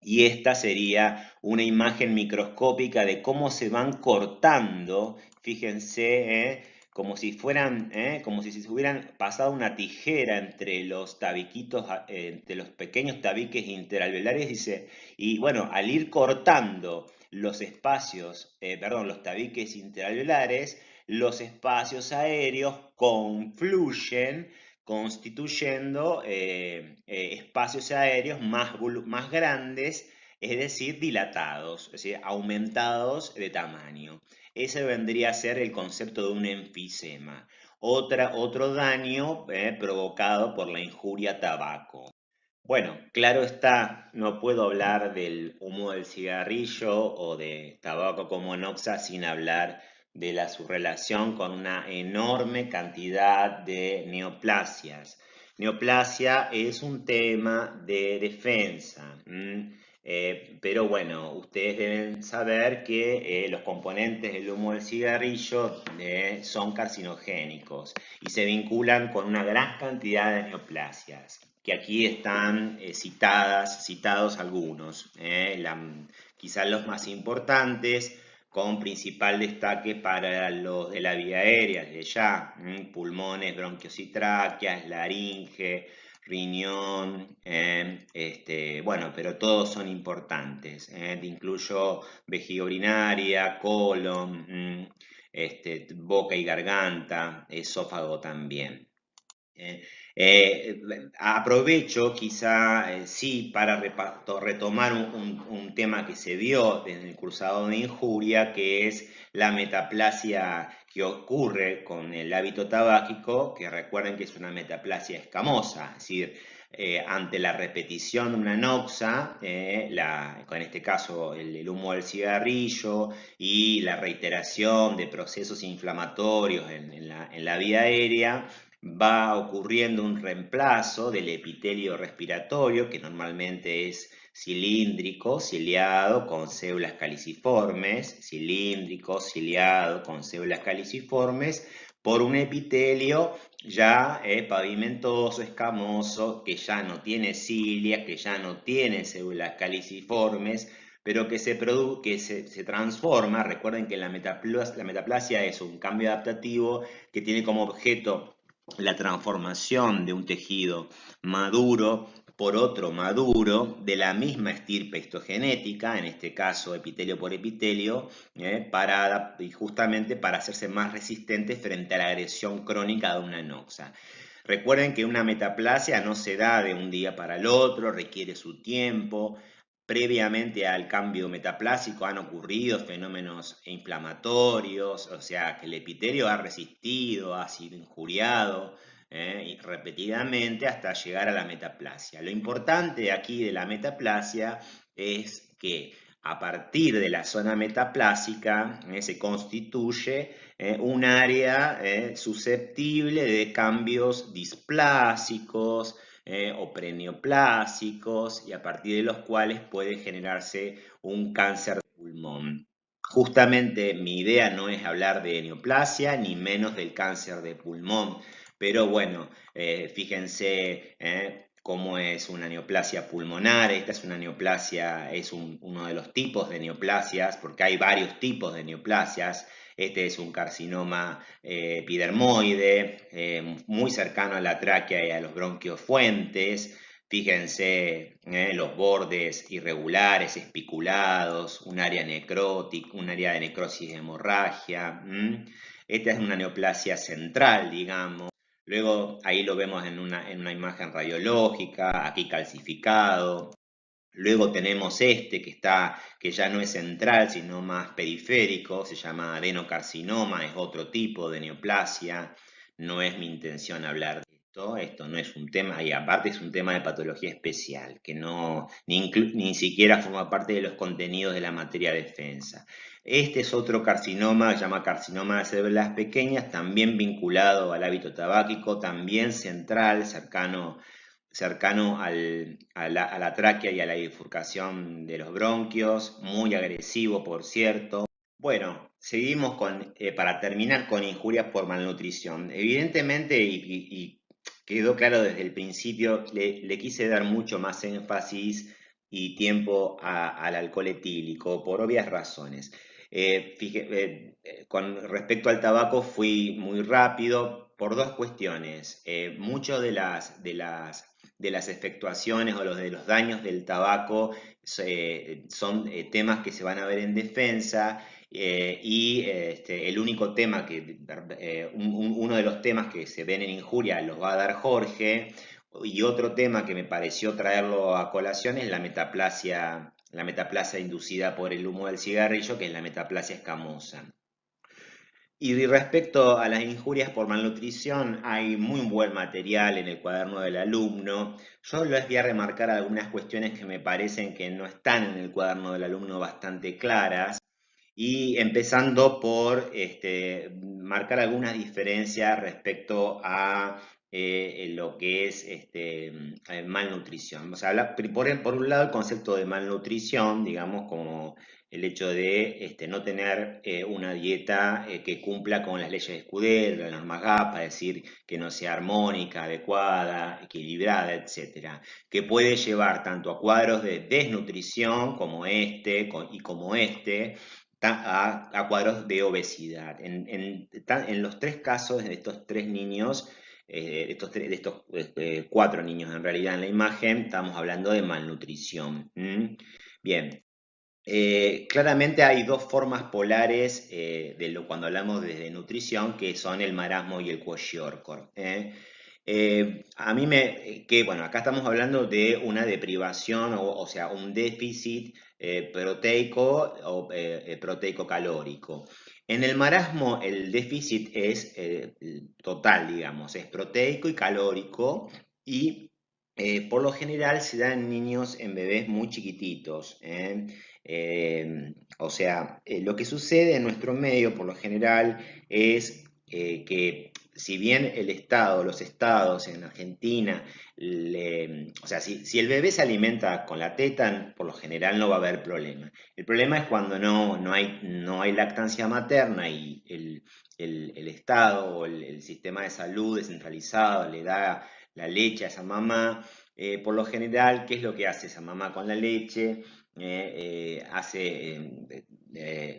Y esta sería una imagen microscópica de cómo se van cortando, fíjense, como si se hubieran pasado una tijera entre los tabiquitos, entre los pequeños tabiques interalveolares, dice, y bueno, al ir cortando los espacios, los tabiques interalveolares, los espacios aéreos confluyen constituyendo espacios aéreos más grandes, es decir, dilatados, es decir, aumentados de tamaño. Ese vendría a ser el concepto de un enfisema. Otro daño provocado por la injuria tabaco. Bueno, claro está, no puedo hablar del humo del cigarrillo o de tabaco como noxa sin hablar de su relación con una enorme cantidad de neoplasias. Neoplasia es un tema de defensa, pero bueno, ustedes deben saber que los componentes del humo del cigarrillo son carcinogénicos y se vinculan con una gran cantidad de neoplasias, que aquí están citados algunos, quizás los más importantes, con principal destaque para los de la vía aérea, de ya, pulmones, bronquios y tráqueas, laringe, riñón, bueno, pero todos son importantes, incluyo vejiga urinaria, colon, boca y garganta, esófago también. Aprovecho quizá sí para retomar un tema que se vio en el cursado de injuria, que es la metaplasia que ocurre con el hábito tabáquico, que recuerden que es una metaplasia escamosa, es decir, ante la repetición de una noxa, en este caso el humo del cigarrillo y la reiteración de procesos inflamatorios en la vía aérea, va ocurriendo un reemplazo del epitelio respiratorio, que normalmente es cilíndrico, ciliado, con células caliciformes, cilíndrico, ciliado, con células caliciformes, por un epitelio ya pavimentoso, escamoso, que ya no tiene cilia, que ya no tiene células caliciformes, pero que se transforma. Recuerden que la metaplasia es un cambio adaptativo que tiene como objeto la transformación de un tejido maduro por otro maduro de la misma estirpe histogenética, en este caso epitelio por epitelio, y justamente para hacerse más resistente frente a la agresión crónica de una noxa. Recuerden que una metaplasia no se da de un día para el otro, requiere su tiempo. Previamente al cambio metaplásico han ocurrido fenómenos inflamatorios, o sea que el epitelio ha resistido, ha sido injuriado y repetidamente hasta llegar a la metaplasia. Lo importante aquí de la metaplasia es que a partir de la zona metaplásica se constituye un área susceptible de cambios displásicos, o preneoplásicos, y a partir de los cuales puede generarse un cáncer de pulmón. Justamente mi idea no es hablar de neoplasia ni menos del cáncer de pulmón, pero bueno, fíjense cómo es una neoplasia pulmonar. Esta es una neoplasia, es uno de los tipos de neoplasias, porque hay varios tipos de neoplasias. Este es un carcinoma epidermoide, muy cercano a la tráquea y a los bronquios fuentes. Fíjense, los bordes irregulares, espiculados, un área necrótica, un área de necrosis de hemorragia. Esta es una neoplasia central, digamos. Luego ahí lo vemos en una imagen radiológica, aquí calcificado. Luego tenemos que ya no es central, sino más periférico, se llama adenocarcinoma, es otro tipo de neoplasia. No es mi intención hablar de esto no es un tema, y aparte es un tema de patología especial, que ni siquiera forma parte de los contenidos de la materia de defensa. Este es otro carcinoma, se llama carcinoma de células pequeñas, también vinculado al hábito tabáquico, también central, cercano a la tráquea y a la bifurcación de los bronquios, muy agresivo, por cierto. Bueno, seguimos para terminar con injurias por malnutrición. Evidentemente, y quedó claro desde el principio, le quise dar mucho más énfasis y tiempo al alcohol etílico, por obvias razones. Con respecto al tabaco fui muy rápido por dos cuestiones. Muchas de las de las efectuaciones o los de los daños del tabaco son temas que se van a ver en defensa. El único tema uno de los temas que se ven en injuria los va a dar Jorge, y otro tema que me pareció traerlo a colación es la metaplasia inducida por el humo del cigarrillo, que es la metaplasia escamosa. Y respecto a las injurias por malnutrición, hay muy buen material en el cuaderno del alumno. Yo les voy a remarcar algunas cuestiones que me parecen que no están en el cuaderno del alumno bastante claras. Y empezando por marcar algunas diferencias respecto a lo que es malnutrición. O sea, por un lado el concepto de malnutrición, digamos, como el hecho de no tener una dieta que cumpla con las leyes de Escudero, las normas GAPA, es decir, que no sea armónica, adecuada, equilibrada, etc. Que puede llevar tanto a cuadros de desnutrición como y como a cuadros de obesidad. En los tres casos de estos tres niños, de estos 4 niños en realidad en la imagen, estamos hablando de malnutrición. Bien. Claramente hay dos formas polares cuando hablamos de nutrición, que son el marasmo y el kwashiorkor. Bueno, acá estamos hablando de una deprivación, o sea, un déficit proteico o proteico calórico. En el marasmo el déficit es total, digamos, es proteico y calórico, y por lo general se da en niños, en bebés muy chiquititos. O sea, lo que sucede en nuestro medio por lo general es que si bien los estados en Argentina, o sea, si el bebé se alimenta con la teta, por lo general no va a haber problema. El problema es cuando no hay lactancia materna y el Estado o el sistema de salud descentralizado le da la leche a esa mamá. Por lo general, ¿qué es lo que hace esa mamá con la leche?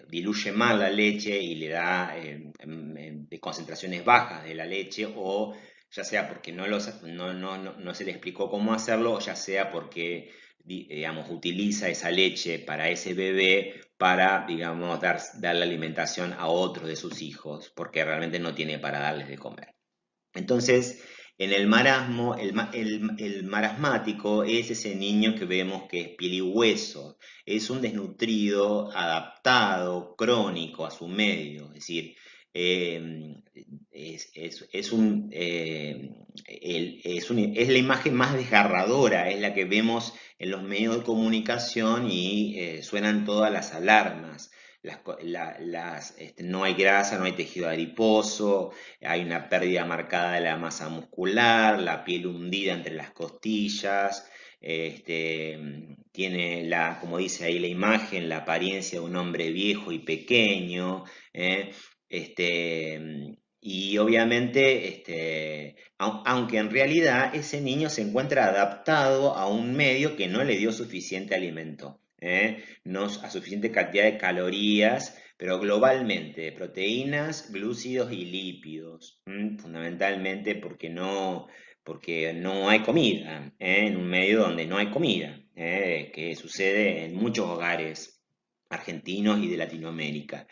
Diluye mal la leche y le da de concentraciones bajas de la leche, o ya sea porque no se le explicó cómo hacerlo, o ya sea porque, digamos, utiliza esa leche para ese bebé para, digamos, dar la alimentación a otro de sus hijos, porque realmente no tiene para darles de comer. Entonces, en el marasmo, el marasmático es ese niño que vemos que es piel y hueso, es un desnutrido adaptado, crónico a su medio, es decir, es la imagen más desgarradora, es la que vemos en los medios de comunicación y suenan todas las alarmas. No hay grasa, no hay tejido adiposo, hay una pérdida marcada de la masa muscular, la piel hundida entre las costillas, tiene como dice ahí la imagen, la apariencia de un hombre viejo y pequeño, y obviamente, aunque en realidad ese niño se encuentra adaptado a un medio que no le dio suficiente alimento. No a suficiente cantidad de calorías, pero globalmente de proteínas, glúcidos y lípidos, fundamentalmente porque no hay comida, en un medio donde no hay comida, que sucede en muchos hogares argentinos y de Latinoamérica.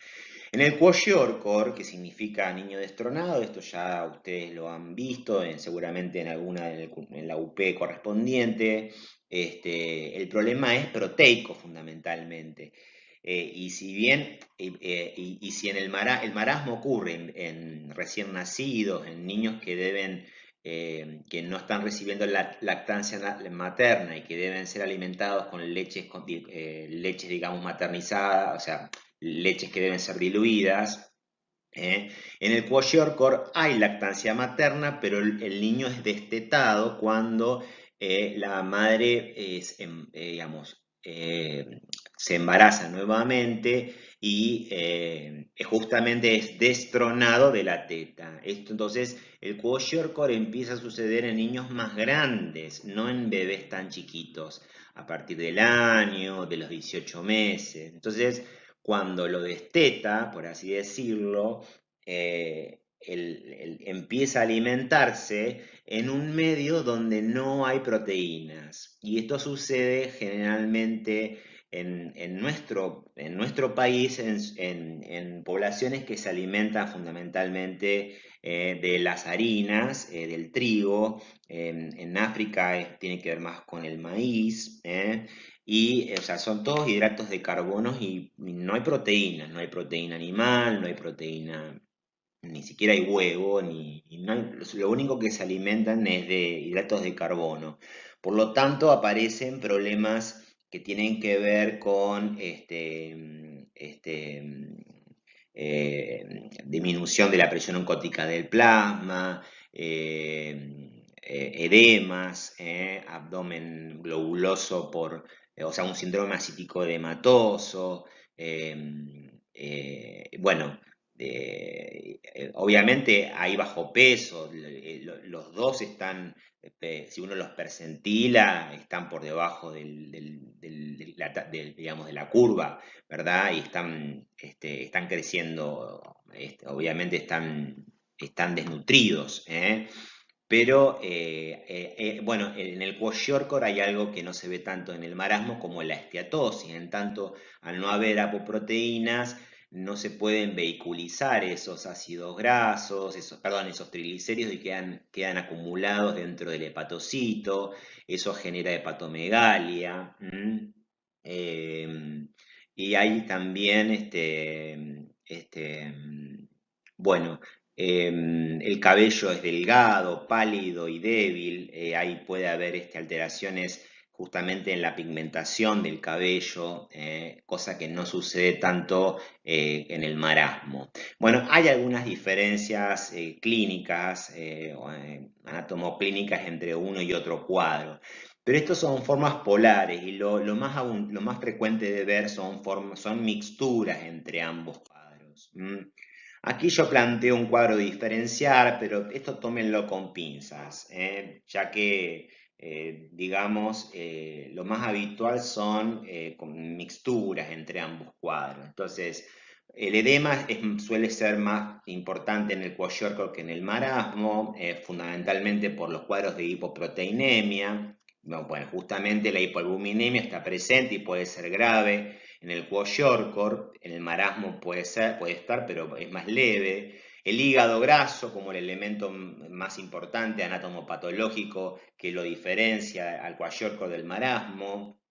En el kwashiorkor, que significa niño destronado, esto ya ustedes lo han visto seguramente en la UP correspondiente. El problema es proteico fundamentalmente. Y si bien, si en el marasmo ocurre en recién nacidos, en niños que no están recibiendo la lactancia materna y que deben ser alimentados con leches, digamos, maternizadas, o sea, leches que deben ser diluidas. En el kwashiorkor hay lactancia materna, pero el niño es destetado cuando la madre se embaraza nuevamente y justamente es destronado de la teta. Entonces, el kwashiorkor empieza a suceder en niños más grandes, no en bebés tan chiquitos, a partir del año, de los 18 meses. Entonces, cuando lo desteta, por así decirlo, empieza a alimentarse en un medio donde no hay proteínas. Y esto sucede generalmente en nuestro país, en poblaciones que se alimentan fundamentalmente de las harinas, del trigo. En África tiene que ver más con el maíz. Y, o sea, son todos hidratos de carbono y no hay proteína. No hay proteína animal, no hay proteína, ni siquiera hay huevo, y no lo único que se alimentan es de hidratos de carbono. Por lo tanto, aparecen problemas que tienen que ver con disminución de la presión oncótica del plasma, edemas, abdomen globuloso o sea, un síndrome ascítico edematoso. Bueno, obviamente hay bajo peso, los dos están, si uno los percentila, están por debajo digamos, de la curva, ¿verdad? Y están creciendo, obviamente están desnutridos, ¿eh? Pero, bueno, en el kwashiorkor hay algo que no se ve tanto en el marasmo como la esteatosis. En tanto, al no haber apoproteínas, no se pueden vehiculizar esos ácidos grasos, esos triglicéridos, y quedan acumulados dentro del hepatocito. Eso genera hepatomegalia. Y hay también, bueno, el cabello es delgado, pálido y débil. Ahí puede haber alteraciones justamente en la pigmentación del cabello, cosa que no sucede tanto en el marasmo. Bueno, hay algunas diferencias clínicas, anatomoclínicas entre uno y otro cuadro. Pero estos son formas polares, y lo más frecuente de ver son mixturas entre ambos cuadros. Aquí yo planteo un cuadro diferencial, pero esto tómenlo con pinzas, ya que, digamos, lo más habitual son con mixturas entre ambos cuadros. Entonces, el edema suele ser más importante en el kwashiorkor que en el marasmo, fundamentalmente por los cuadros de hipoproteinemia. Bueno, justamente la hipoalbuminemia está presente y puede ser grave en el kwashiorkor. En el marasmo puede estar, pero es más leve. El hígado graso como el elemento más importante anatomopatológico que lo diferencia al kwashiorkor del marasmo.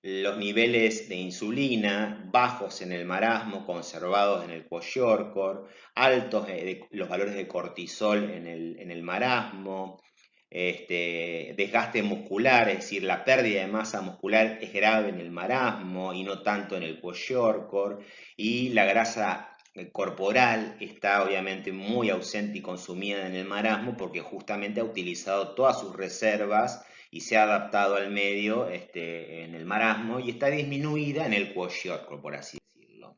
Los niveles de insulina bajos en el marasmo, conservados en el kwashiorkor. Altos los valores de cortisol en el marasmo. Desgaste muscular, es decir, la pérdida de masa muscular es grave en el marasmo y no tanto en el kwashiorkor. Y la grasa corporal está obviamente muy ausente y consumida en el marasmo, porque justamente ha utilizado todas sus reservas y se ha adaptado al medio en el marasmo, y está disminuida en el kwashiorkor, por así decirlo.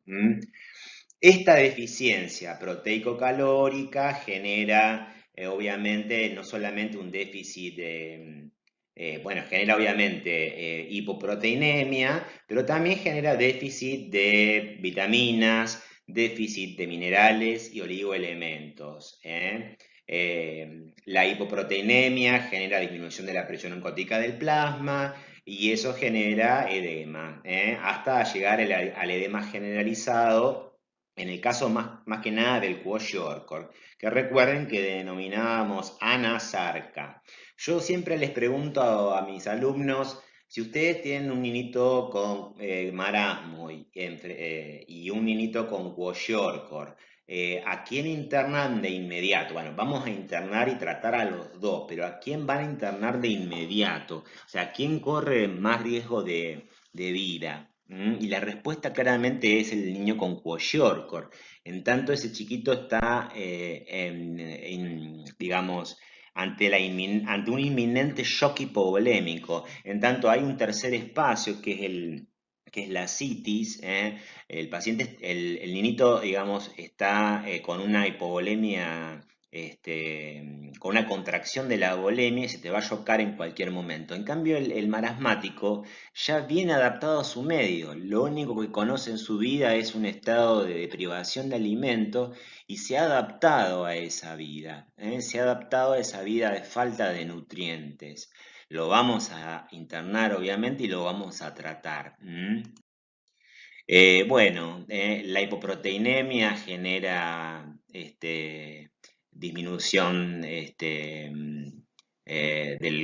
Esta deficiencia proteico-calórica genera, obviamente, no solamente un déficit bueno, genera obviamente hipoproteinemia, pero también genera déficit de vitaminas, déficit de minerales y oligoelementos. La hipoproteinemia genera disminución de la presión oncótica del plasma, y eso genera edema, hasta llegar al edema generalizado, en el caso más que nada del kwashiorkor, que recuerden que denominábamos anasarca. Yo siempre les pregunto a mis alumnos, si ustedes tienen un niñito con marasmo y un niñito con kwashiorkor, ¿a quién internan de inmediato? Bueno, vamos a internar y tratar a los dos, pero ¿a quién van a internar de inmediato? O sea, ¿quién corre más riesgo de vida? Y la respuesta claramente es el niño con kwashiorkor. En tanto, ese chiquito está, digamos, ante un inminente shock hipovolémico. En tanto, hay un tercer espacio que es la citis. El niñito, digamos, está con una hipovolemia con una contracción de la volemia y se te va a chocar en cualquier momento. En cambio, el marasmático ya viene adaptado a su medio. Lo único que conoce en su vida es un estado de privación de alimento y se ha adaptado a esa vida, ¿eh? Se ha adaptado a esa vida de falta de nutrientes. Lo vamos a internar, obviamente, y lo vamos a tratar. Bueno, la hipoproteinemia genera disminución del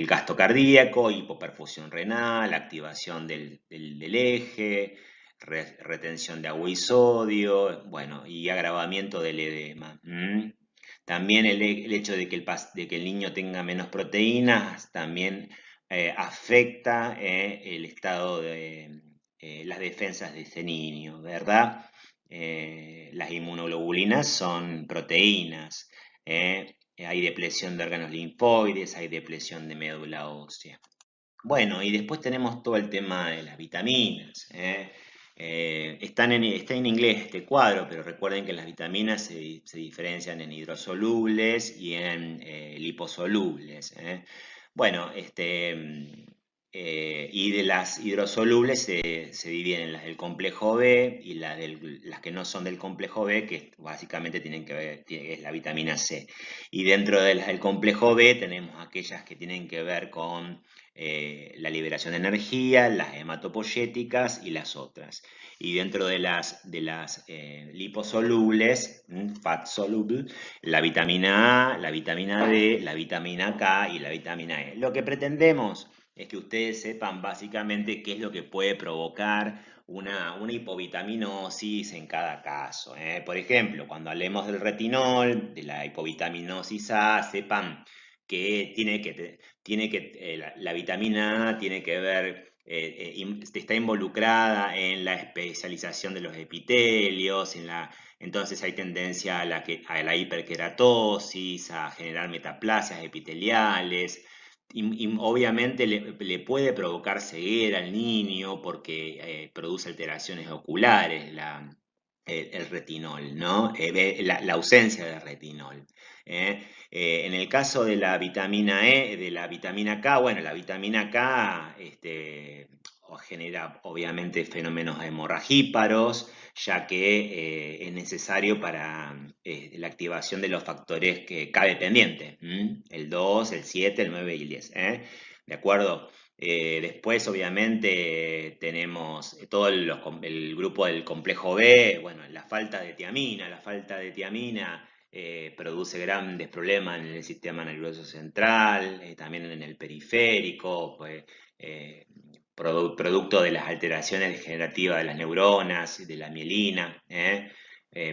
gasto cardíaco, hipoperfusión renal, activación del eje, retención de agua y sodio, bueno, y agravamiento del edema. También el hecho de que de que el niño tenga menos proteínas también afecta el estado de las defensas de ese niño, ¿verdad? Las inmunoglobulinas son proteínas, hay depresión de órganos linfoides, hay depresión de médula ósea. Bueno, y después tenemos todo el tema de las vitaminas. Está en inglés este cuadro, pero recuerden que las vitaminas se diferencian en hidrosolubles y en liposolubles. Bueno, y de las hidrosolubles se dividen en las del complejo B y las que no son del complejo B, que básicamente tienen que ver, es la vitamina C. Y dentro de las del complejo B tenemos aquellas que tienen que ver con la liberación de energía, las hematopoyéticas y las otras. Y dentro de las liposolubles, fat soluble, la vitamina A, la vitamina D, la vitamina K y la vitamina E. Lo que pretendemos es que ustedes sepan básicamente qué es lo que puede provocar una hipovitaminosis en cada caso. Por ejemplo, cuando hablemos del retinol, de la hipovitaminosis A, sepan que la vitamina A tiene que ver, está involucrada en la especialización de los epitelios, entonces hay tendencia a la hiperkeratosis, a generar metaplasias epiteliales. Y obviamente le puede provocar ceguera al niño porque produce alteraciones oculares el retinol, ¿no? La ausencia de retinol. En el caso de la vitamina E, de la vitamina K, bueno, la vitamina K genera obviamente fenómenos hemorragíparos, ya que es necesario para la activación de los factores K dependientes, el 2, el 7, el 9 y el 10. ¿De acuerdo? Después, obviamente, tenemos todo el grupo del complejo B, bueno, la falta de tiamina. Produce grandes problemas en el sistema nervioso central, también en el periférico, pues, producto de las alteraciones degenerativas de las neuronas, de la mielina.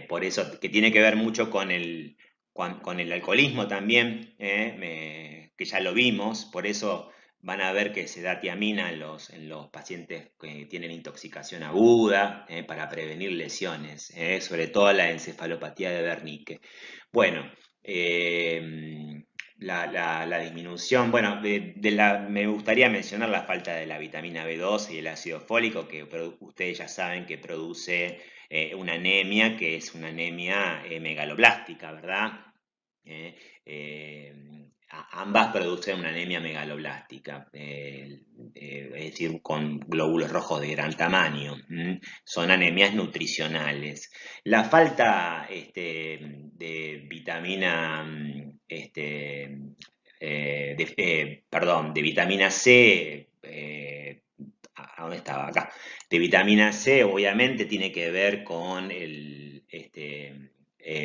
Por eso, que tiene que ver mucho con el alcoholismo también, que ya lo vimos, por eso van a ver que se da tiamina en los pacientes que tienen intoxicación aguda, para prevenir lesiones, sobre todo la encefalopatía de Wernicke. Bueno, la disminución, bueno, me gustaría mencionar la falta de la vitamina B12 y el ácido fólico, que ustedes ya saben que produce una anemia, que es una anemia megaloblástica, ¿verdad? Ambas producen una anemia megaloblástica, es decir, con glóbulos rojos de gran tamaño. Son anemias nutricionales. La falta de vitamina, de vitamina C, ¿a dónde estaba? Acá. De vitamina C, obviamente, tiene que ver con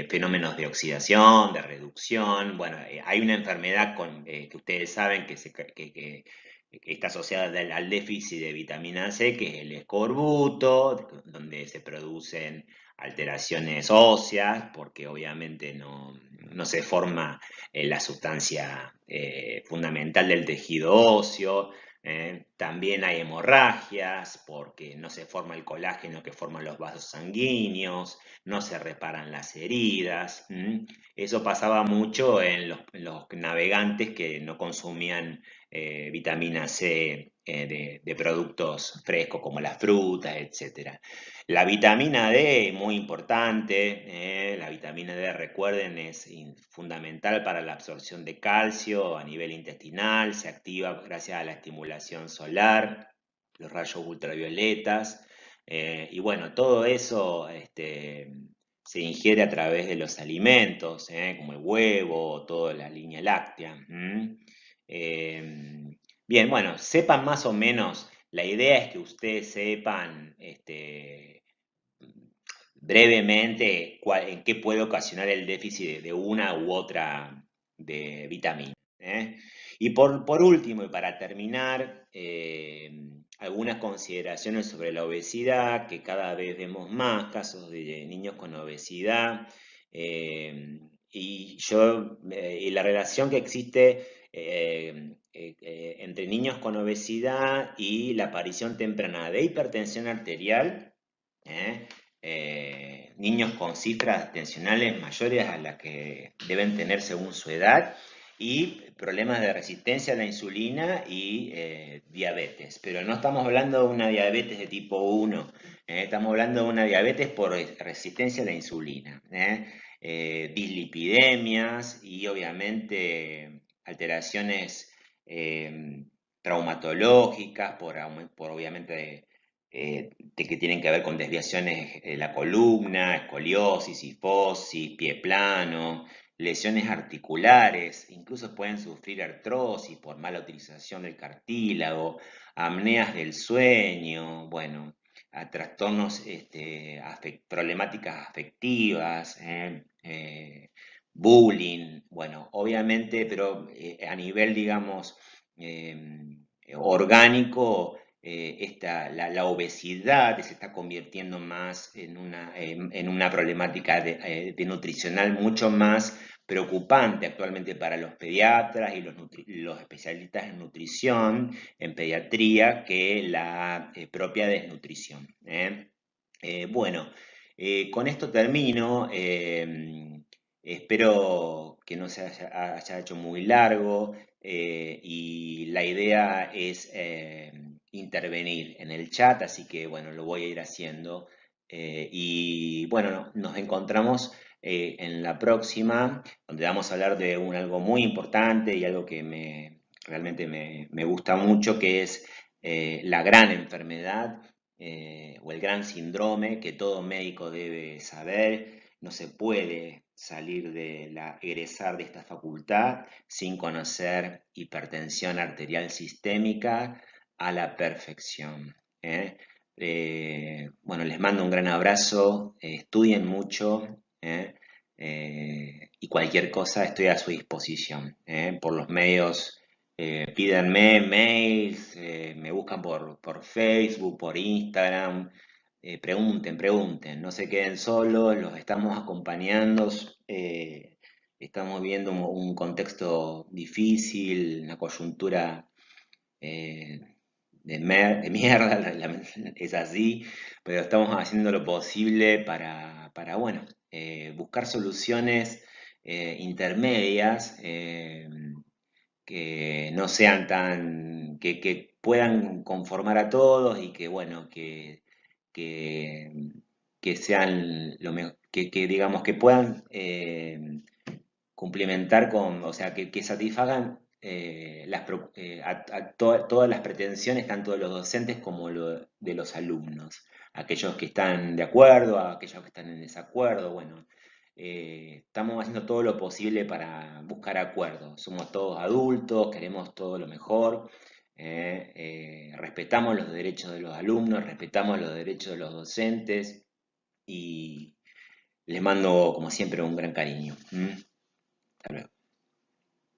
fenómenos de oxidación, de reducción. Bueno, hay una enfermedad que ustedes saben que está asociada al déficit de vitamina C, que es el escorbuto, donde se producen alteraciones óseas, porque obviamente no se forma la sustancia fundamental del tejido óseo. También hay hemorragias porque no se forma el colágeno que forman los vasos sanguíneos, no se reparan las heridas. Eso pasaba mucho en los navegantes que no consumían vitamina C de productos frescos como las frutas, etc. La vitamina D, muy importante, la vitamina D, recuerden, es fundamental para la absorción de calcio a nivel intestinal, se activa gracias a la estimulación solar, los rayos ultravioletas, y bueno, todo eso se ingiere a través de los alimentos, como el huevo, toda la línea láctea. Bien, bueno, sepan más o menos, la idea es que ustedes sepan brevemente en qué puede ocasionar el déficit de una u otra de vitamina. Y por último, y para terminar, algunas consideraciones sobre la obesidad, que cada vez vemos más casos de niños con obesidad, y la relación que existe entre niños con obesidad y la aparición temprana de hipertensión arterial, niños con cifras tensionales mayores a las que deben tener según su edad, y problemas de resistencia a la insulina y diabetes. Pero no estamos hablando de una diabetes de tipo 1, estamos hablando de una diabetes por resistencia a la insulina. Dislipidemias y obviamente alteraciones traumatológicas por obviamente de que tienen que ver con desviaciones de la columna, escoliosis, cifosis, pie plano, lesiones articulares, incluso pueden sufrir artrosis por mala utilización del cartílago, apneas del sueño, bueno, a trastornos, problemáticas afectivas, bullying, bueno, obviamente, pero a nivel, digamos, orgánico, la obesidad se está convirtiendo más en una problemática de nutricional mucho más preocupante actualmente para los pediatras y los especialistas en nutrición, en pediatría, que la propia desnutrición. Bueno, con esto termino. Espero que no se haya hecho muy largo, y la idea es intervenir en el chat, así que bueno, lo voy a ir haciendo. Y bueno, nos encontramos en la próxima, donde vamos a hablar de algo muy importante y algo que realmente me gusta mucho, que es la gran enfermedad o el gran síndrome que todo médico debe saber. No se puede egresar de esta facultad sin conocer hipertensión arterial sistémica a la perfección. Bueno, les mando un gran abrazo, estudien mucho, y cualquier cosa estoy a su disposición, por los medios. Pídanme mails, me buscan por Facebook, por Instagram. Pregunten, no se queden solos, los estamos acompañando. Estamos viendo un contexto difícil, una coyuntura de mierda, es así, pero estamos haciendo lo posible para bueno, buscar soluciones intermedias, que no sean que puedan conformar a todos y que bueno, que sean que digamos que puedan complementar o sea, que satisfagan todas las pretensiones, tanto de los docentes como de los alumnos. Aquellos que están de acuerdo, aquellos que están en desacuerdo, bueno, estamos haciendo todo lo posible para buscar acuerdos. Somos todos adultos, queremos todo lo mejor, respetamos los derechos de los alumnos, respetamos los derechos de los docentes, y les mando, como siempre, un gran cariño. Hasta luego.